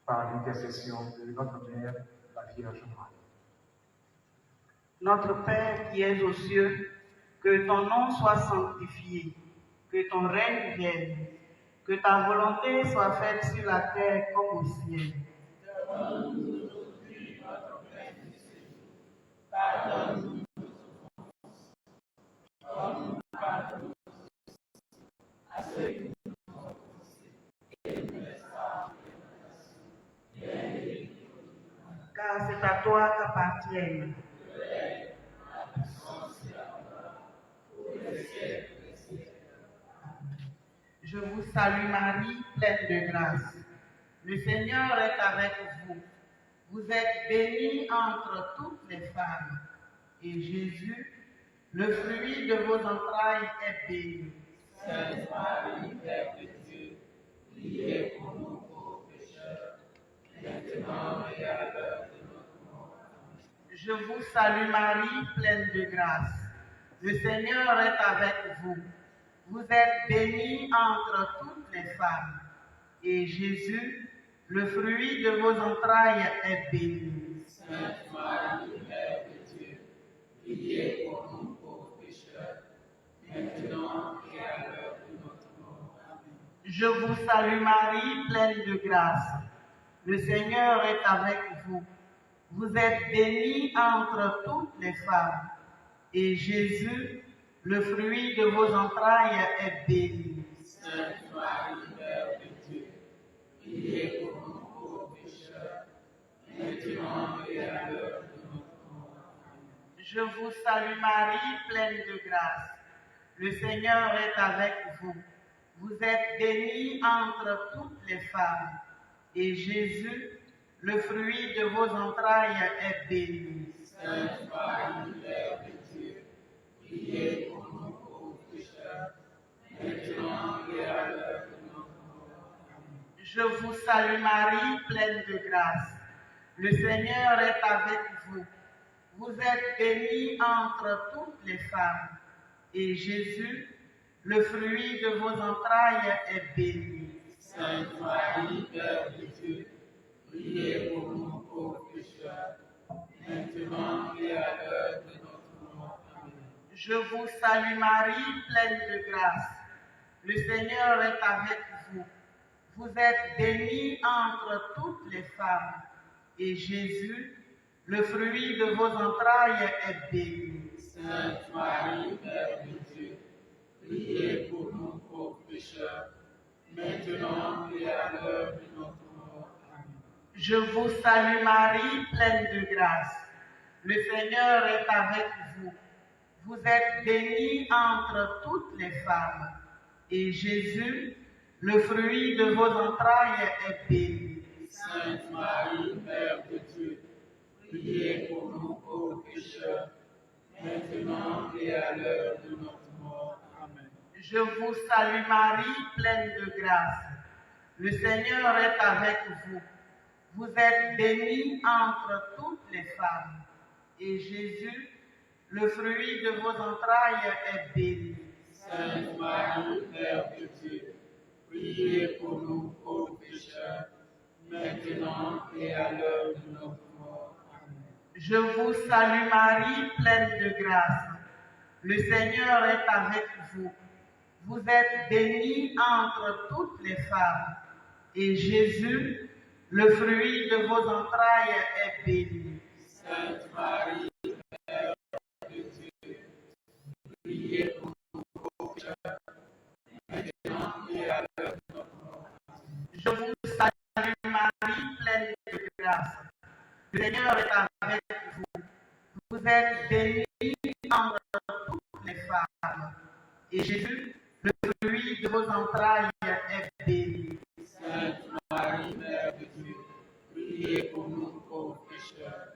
par l'intercession de notre Mère, la Vierge Marie. Notre Père qui es aux cieux, que ton nom soit sanctifié, que ton règne vienne, que ta volonté soit faite sur la terre comme au ciel. Donne-nous aujourd'hui notre pain de ce jour. Pardonne-nous nos offenses, comme nous pardonnons à ceux qui nous ont offensés, et ne nous laisse pas en tentation, car c'est à toi qu'appartiennent la puissance et la gloire pour les siècles des siècles. Je vous salue Marie, pleine de grâce. Le Seigneur est avec vous. Vous êtes bénie entre toutes les femmes. Et Jésus, le fruit de vos entrailles, est béni. Sainte Marie, Mère de Dieu, priez pour nous pauvres pécheurs, maintenant et à l'heure de notre mort. Amen. Je vous salue Marie, pleine de grâce. Le Seigneur est avec vous. Vous êtes bénie entre toutes les femmes. Et Jésus, le fruit de vos entrailles, est béni. Sainte Marie, Mère de Dieu, priez pour nous pauvres pécheurs, maintenant et à l'heure de notre mort. Amen. Je vous salue Marie, pleine de grâce. Le Seigneur est avec vous. Vous êtes bénie entre toutes les femmes. Et Jésus, Le fruit de vos entrailles est béni. Sainte Marie, Mère de Dieu, priez pour nous pauvres pécheurs, maintenant et à l'heure de notre mort. Je vous salue Marie, pleine de grâce. Le Seigneur est avec vous. Vous êtes bénie entre toutes les femmes. Et Jésus, le fruit de vos entrailles, est béni. Sainte Marie, Mère de Dieu, priez pour nous pauvres pécheurs, maintenant et à l'heure de notre mort. Je vous salue Marie, pleine de grâce. Le Seigneur est avec vous. Vous êtes bénie entre toutes les femmes. Et Jésus, le fruit de vos entrailles, est béni. Sainte Marie, Mère de Dieu, priez pour nous pauvres pécheurs, maintenant et à l'heure de notre mort. Amen. Je vous salue Marie, pleine de grâce. Le Seigneur est avec vous. Vous êtes bénie entre toutes les femmes. Et Jésus, le fruit de vos entrailles, est béni. Sainte Marie, Mère de Dieu, priez pour nous pauvres pécheurs, maintenant et à l'heure de notre mort. Amen. Je vous salue Marie, pleine de grâce. Le Seigneur est avec vous. Vous êtes bénie entre toutes les femmes. Et Jésus, le fruit de vos entrailles, est béni. Sainte Marie, Mère de Dieu, priez pour nous pauvres pécheurs, maintenant et à l'heure de notre mort. Amen. Je vous salue Marie, pleine de grâce. Le Seigneur est avec vous. Vous êtes bénie entre toutes les femmes. Et Jésus, le fruit de vos entrailles, est béni. Sainte Marie, Mère de Dieu, priez pour nous pauvres pécheurs, maintenant et à l'heure de notre mort. Amen. Je vous salue Marie, pleine de grâce. Le Seigneur est avec vous. Vous êtes bénie entre toutes les femmes. Et Jésus, le fruit de vos entrailles, est béni. Sainte Marie, Mère de Dieu, priez pour nous pauvres pécheurs, maintenant et à l'heure de notre mort. Amen. Je vous salue Marie, pleine de grâce. Le Seigneur est avec vous. Vous êtes bénie entre toutes les femmes. Et Jésus, le fruit de vos entrailles, est béni. Sainte Marie, Mère de Dieu, priez pour nous pauvres pécheurs,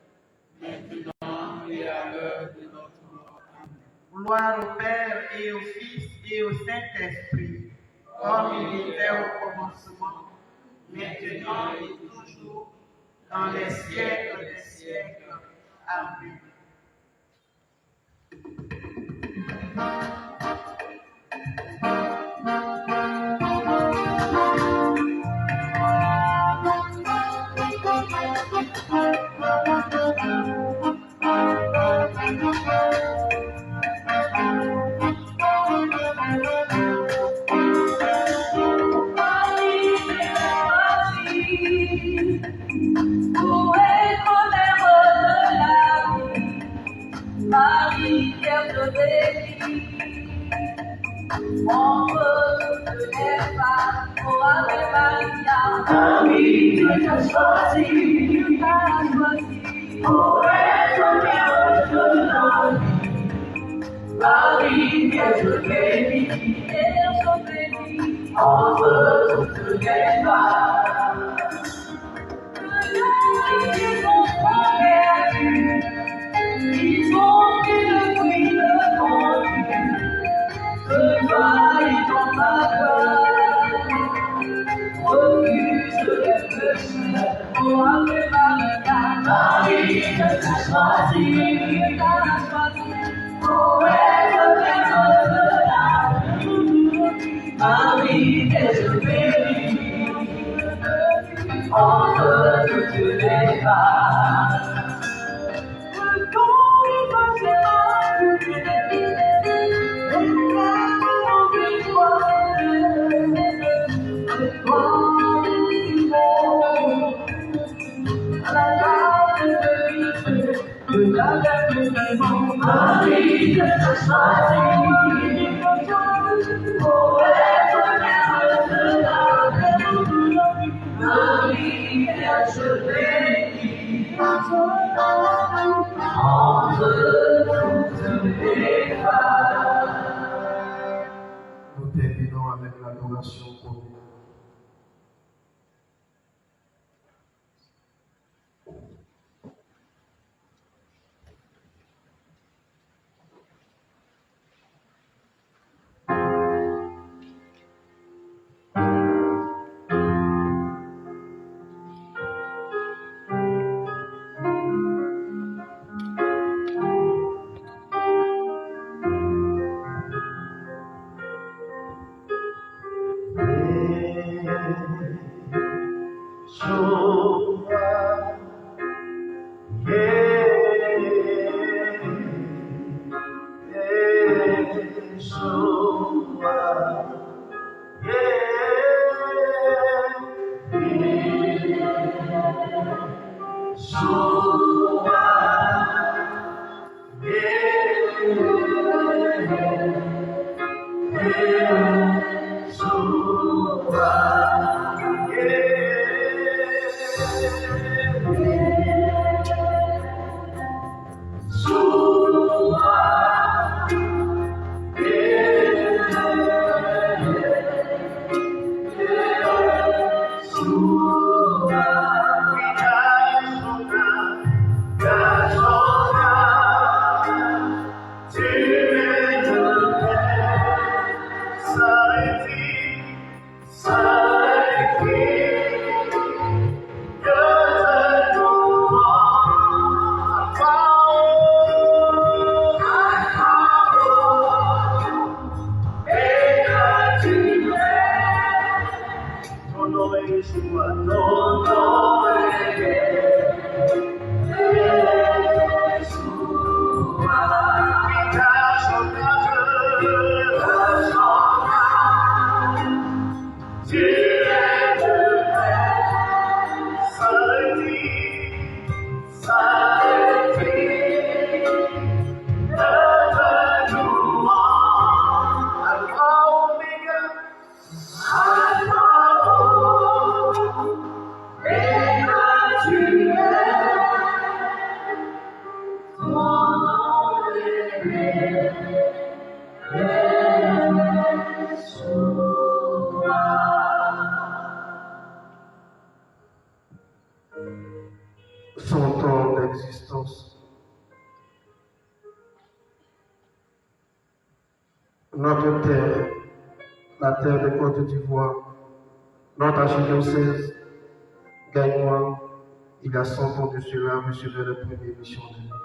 maintenant et à l'heure de notre mort. Amen. Gloire au Père et au Fils et au Saint-Esprit, comme il était au commencement, maintenant et toujours, dans les siècles des siècles. Amen. Marie, Vierge bénie, entre toutes les femmes, oh Ave Maria. Marie, Dieu t'a choisi, pour être mère de la vie. Marie, Vierge bénie, entre toutes les femmes. Ils ont fait le bruit de ton Dieu, que toi et ton papa refusent le péché. Oh Ave Maria, Marie, que t'as choisi, pour être mère de la vie. Marie, Vierge bénie, entre toutes les femmes. Marie, lui que t'as choisi pour être maître de la vie que je bénis entre toutes les femmes. Nous terminons avec l'adoration commune. Son temps d'existence. Notre terre, la terre de Côte d'Ivoire, notre archidiocèse, Gagnois, il y a 100 ans de cela, recevait le premier missionnaire.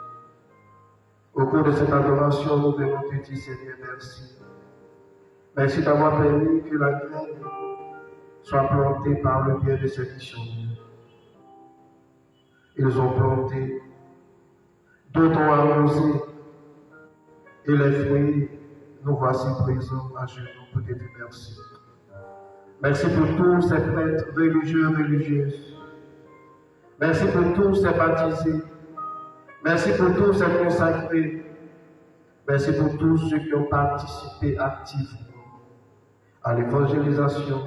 Au cours de cette adoration, nous venons te dire, Seigneur, merci. Merci d'avoir permis que la graine soit plantée par le biais de ces missionnaires. Ils ont planté, d'autres ont arrosé, et les fruits, nous voici présents à genoux pour te dire merci. Merci pour tous ces prêtres religieux et religieuses. Merci pour tous ces baptisés. Merci pour tous ces consacrés. Merci pour tous ceux qui ont participé activement à l'évangélisation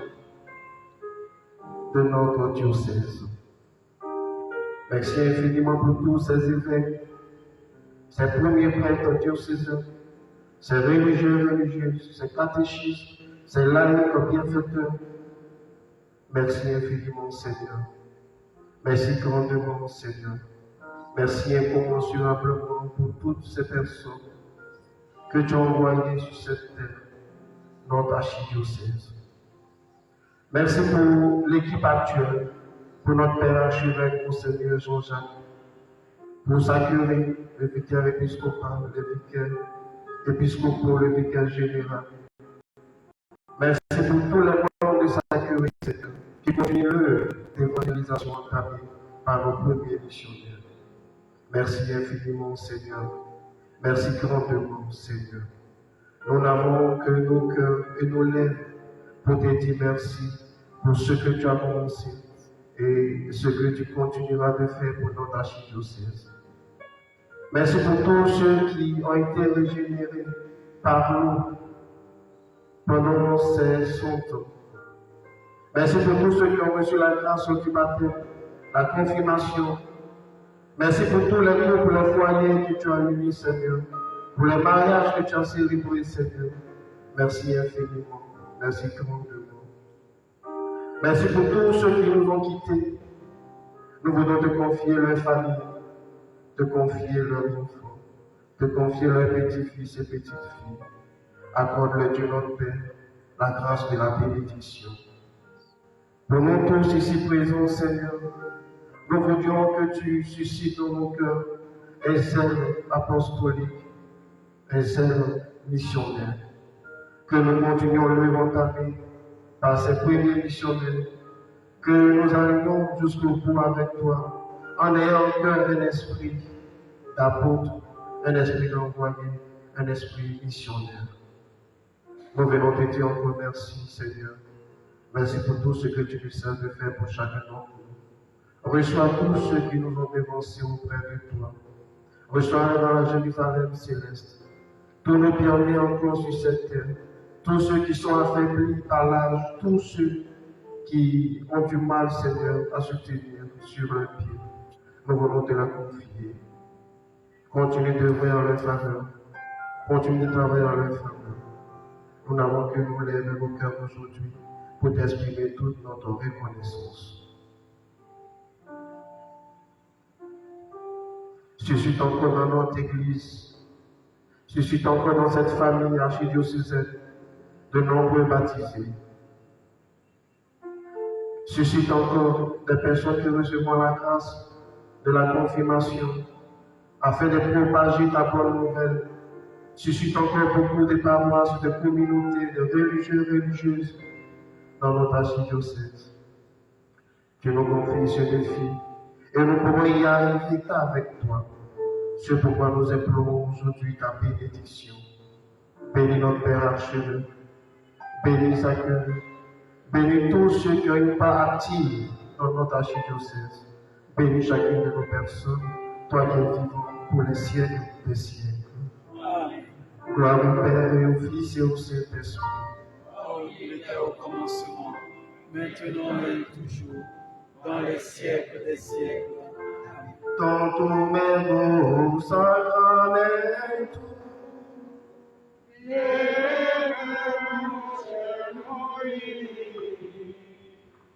de notre diocèse. Merci infiniment pour tous ces évêques, ces premiers prêtres diocésains, ces religieux et religieuses, ces catéchistes, ces laïcs bienfaiteurs. Merci infiniment, Seigneur. Merci grandement, Seigneur. Merci incommensurablement pour toutes ces personnes que tu as envoyées sur cette terre, notre archidiocèse. Merci pour l'équipe actuelle, pour notre Père archevêque, Monseigneur Jean-Jacques, pour sa curée, le vicaire épiscopal, le vicaire épiscopal, le vicaire général. Merci pour tous les membres de sa curée, Seigneur, qui continuent l'œuvre d'évangélisation entamée par nos premiers missionnaires. Merci infiniment, Seigneur. Merci grandement, Seigneur. Nous n'avons que nos cœurs et nos lèvres pour te dire merci pour ce que tu as commencé et ce que tu continueras de faire pour notre archidiocèse. Merci pour tous ceux qui ont été régénérés par nous pendant ces 100 ans. Merci pour tous ceux qui ont reçu la grâce du baptême, la confirmation. Merci pour tous les couples, les foyers que tu as unis, Seigneur. Pour les mariages que tu as célébrés, Seigneur. Merci infiniment. Merci grandement. Merci pour tous ceux qui nous ont quittés. Nous voulons te confier leur famille, te confier leurs enfants, te confier leurs petits-fils et petites-filles. Accorde le Dieu notre Père la grâce de la bénédiction. Pour nous tous ici présents, Seigneur, nous voudrions que tu suscites dans nos cœurs un zèle apostolique, un zèle missionnaire. Que nous continuions l'œuvre entamée par ces premiers missionnaires, que nous allions jusqu'au bout avec toi, en ayant en cœur un esprit d'apôtre, un esprit d'envoyé, un esprit missionnaire. Nous venons te dire encore merci, Seigneur. Merci pour tout ce que tu nous sers de faire pour chacun d'entre nous. Reçois tous ceux qui nous ont dévancés auprès de toi. Reçois dans la Jérusalem céleste tous nos bien-aimés encore sur cette terre, tous ceux qui sont affaiblis par l'âge, tous ceux qui ont du mal, Seigneur, à se tenir sur leurs pieds. Nous voulons te la confier. Continue d'œuvrer en leur faveur. Continue de travailler en leur faveur. Nous n'avons que nous lever nos cœurs aujourd'hui pour t'exprimer toute notre reconnaissance. Suscite encore dans notre Église, suscite encore dans cette famille archidiocésaine de nombreux baptisés. Suscite encore des personnes qui recevront la grâce de la confirmation afin de propager ta bonne nouvelle. Suscite encore beaucoup de paroisses, de communautés, de religieux et religieuses dans notre archidiocèse. Tu nous confies ce défi et nous pourrons y arriver qu'avec toi. C'est pourquoi nous implorons aujourd'hui ta bénédiction. Bénis notre Père archevêque, bénis sa cœur, bénis tous ceux qui ont une part active dans notre archidiocèse. Bénis chacune de nos personnes, toi qui es vivant pour les siècles des siècles. Gloire au Père et au Fils et au Saint-Esprit. Il était au commencement, maintenant et toujours, dans les siècles des siècles. Tanto mego sacramento,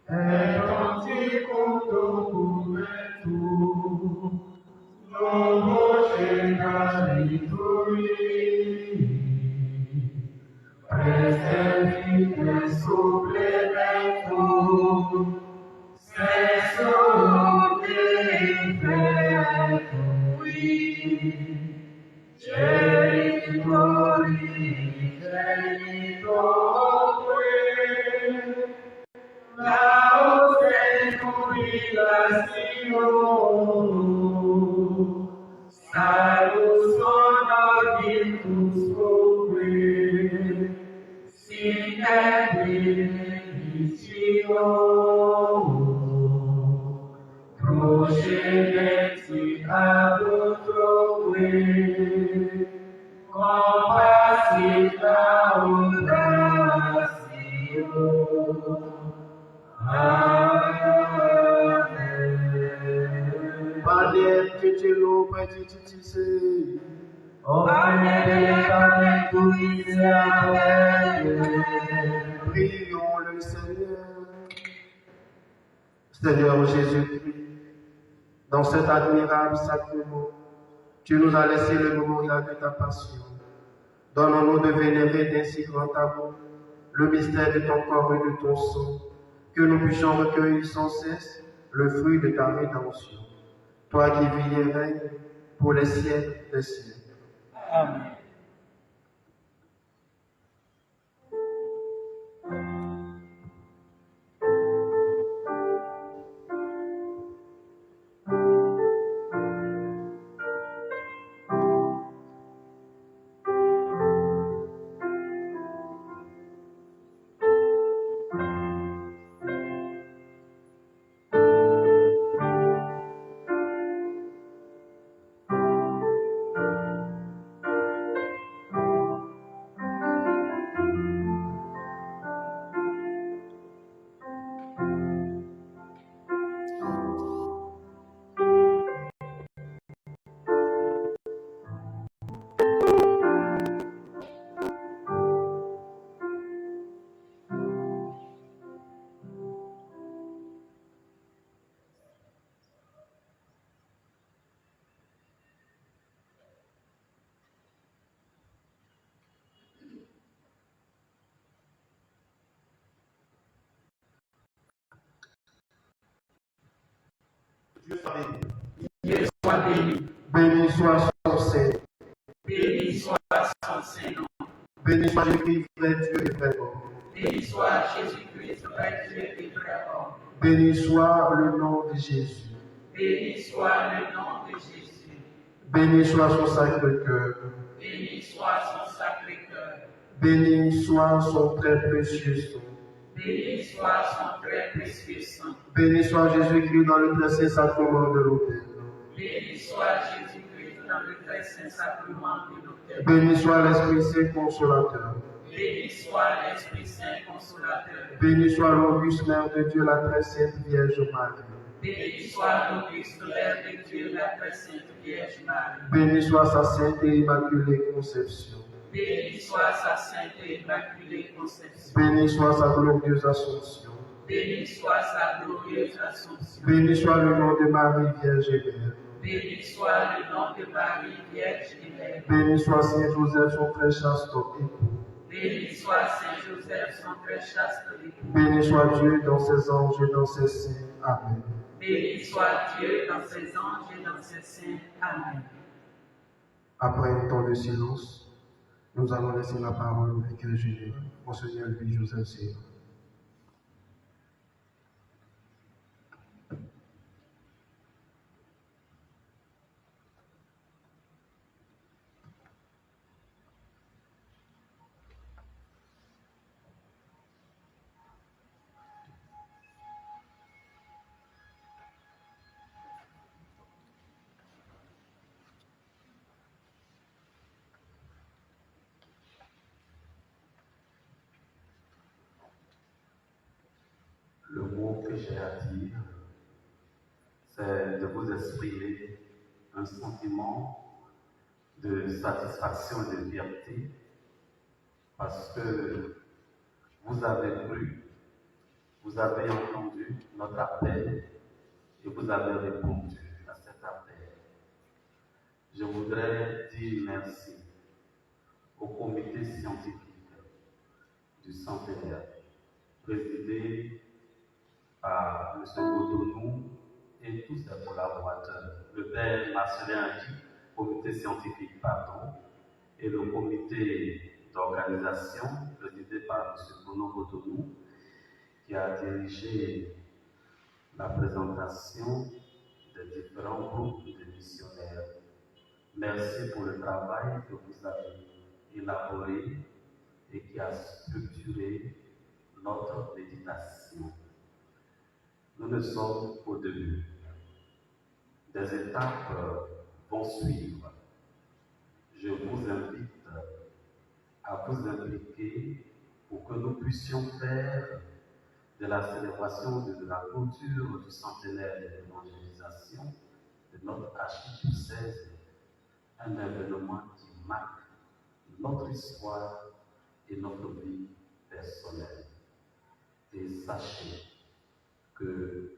et antico documento, novo genituri, presente supplemento, senso de genitori, laus et jubilatio, salus honor virtus proque, sine benedictio, procedenti ad utroque, compassit audatio. Amen. Padre Cecelo, Petititise, prions le Seigneur. Seigneur Jésus-Christ, dans cet admirable sacrement, tu nous as laissé le mémorial de ta passion. Donne-nous de vénérer d'un si grand amour le mystère de ton corps et de ton sang, que nous puissions recueillir sans cesse le fruit de ta rédemption. Toi qui vis et règnes pour les siècles des siècles. Amen. Dieu soit béni. Dieu soit béni. Béni soit son Saint. Béni soit son Saint-Nom. Béni soit Jésus-Christ, vrai Dieu et vrai homme. Béni soit Jésus-Christ, vrai Dieu et vrai homme. Béni soit le nom de Jésus. Béni soit le nom de Jésus. Béni soit son Sacré-Cœur. Béni soit son Sacré-Cœur. Béni soit son très précieux sang. Béni soit son très précieux sang. Béni soit Jésus-Christ dans le très saint sacrement de l'autel. Béni soit Jésus-Christ dans le très saint sacrement de l'autel. Béni soit l'Esprit Saint consolateur. Béni soit l'Esprit Saint consolateur. Béni soit l'auguste Mère de Dieu, la très sainte Vierge Marie. Béni soit l'auguste Mère de Dieu, la très sainte Vierge Marie. Béni soit sa sainte et immaculée conception. Béni soit sa sainte et immaculée conception. Béni soit sa glorieuse assomption. Béni soit sa glorieuse assomption. Béni soit le nom de Marie, Vierge et Mère. Béni soit le nom de Marie, Vierge et Mère. Béni soit Saint Joseph, son très chaste époux. Béni soit Saint Joseph, son très chaste époux. Béni soit Dieu dans ses anges et dans ses saints. Amen. Béni soit Dieu dans ses anges et dans ses saints. Amen. Après un temps de silence, nous allons laisser la parole au vicaire général, Monseigneur Louis-Joseph Seymour. Le mot que j'ai à dire, c'est de vous exprimer un sentiment de satisfaction et de fierté parce que vous avez cru, vous avez entendu notre appel et vous avez répondu à cet appel. Je voudrais dire merci au comité scientifique du centenaire, présidé par M. Cotonou et tous ses collaborateurs, le père Marcelin Adi, comité scientifique, pardon, et le comité d'organisation, présidé par M. Bruno Cotonou, qui a dirigé la présentation des différents groupes de missionnaires. Merci pour le travail que vous avez élaboré et qui a structuré notre méditation. Nous ne sommes qu'au début. Des étapes vont suivre. Je vous invite à vous impliquer pour que nous puissions faire de la célébration de la clôture du centenaire de l'évangélisation de notre archidiocèse un événement qui marque notre histoire et notre vie personnelle. Et sachez que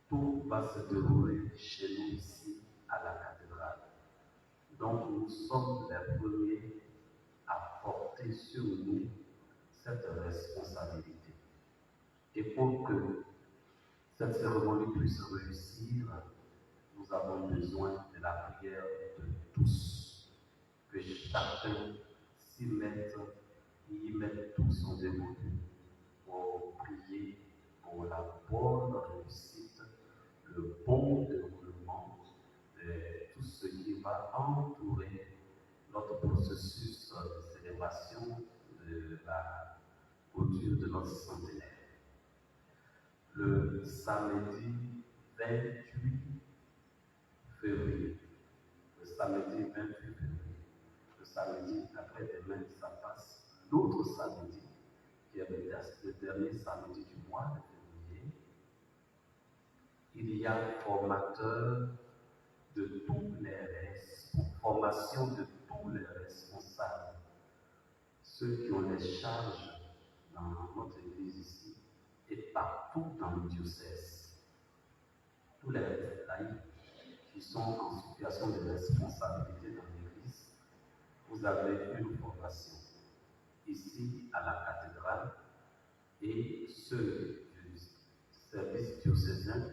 tout va se dérouler chez nous ici à la cathédrale. Donc nous sommes les premiers à porter sur nous cette responsabilité. Et pour que cette cérémonie puisse réussir, nous avons besoin de la prière de tous. Que chacun s'y mette, y mette tout son dévolu pour prier pour la bonne réussite, le bon déroulement de tout ce qui va entourer notre processus de célébration de la clôture de notre centenaire. Le samedi 28 février, le samedi 28 février, le samedi après-demain, ça passe l'autre samedi, qui est le dernier samedi du mois de février. Il y a formateur de tous les formation de tous les responsables, ceux qui ont les charges dans notre église ici et partout dans le diocèse. Tous les laïcs qui sont en situation de responsabilité dans l'église, vous avez une formation ici à la cathédrale et ceux du service diocésain,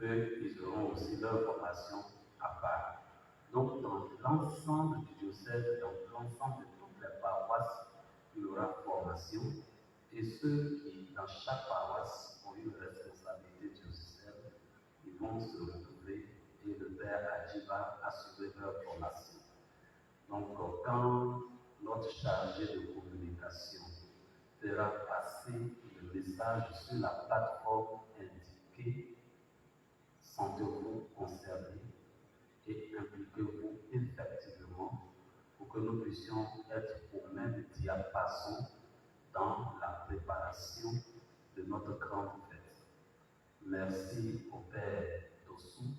eux, ils auront aussi leur formation à part. Donc, dans l'ensemble du diocèse, dans l'ensemble de toutes les paroisses, il y aura formation. Et ceux qui, dans chaque paroisse, ont une responsabilité diocésaine, ils vont se retrouver et le Père Adji va assurer leur formation. Donc, quand notre chargé de communication fera passer le message sur la plateforme indiquée, sentez-vous concernés et impliquez-vous effectivement pour que nous puissions être au même diapason dans la préparation de notre grande fête. Merci au Père Dossou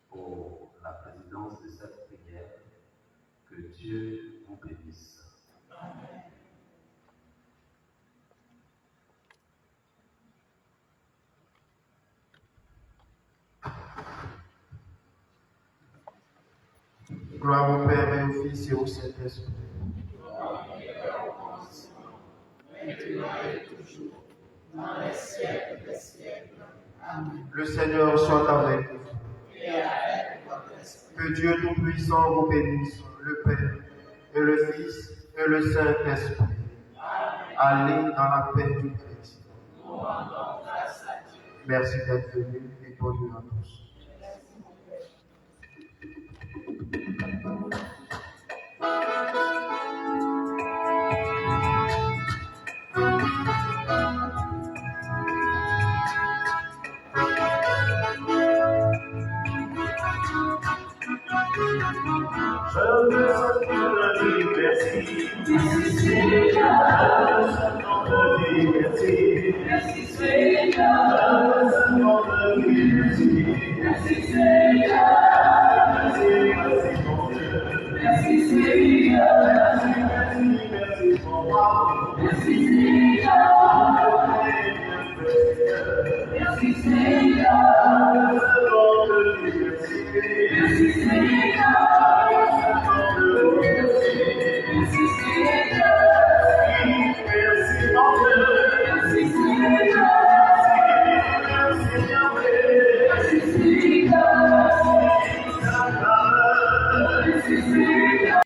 pour la présidence de cette prière. Que Dieu vous bénisse. Amen. Gloire au Père et au Fils et au Saint-Esprit. Maintenant et toujours, dans les siècles des siècles. Amen. Le Seigneur soit avec vous. Et avec votre esprit. Que Dieu Tout-Puissant vous bénisse, le Père et le Fils et le Saint-Esprit. Allez dans la paix du Christ. Nous rendons grâce à Dieu. Merci d'être venus et bonne nuit à tous. Je veux sentir le dire merci. Merci Seigneur. Je veux sentir le dire merci. Merci Seigneur. Je veux sentir le dire merci. Merci Seigneur. Merci, merci mon Dieu. Merci Seigneur. Merci, merci mon roi. Merci Seigneur. Merci Seigneur.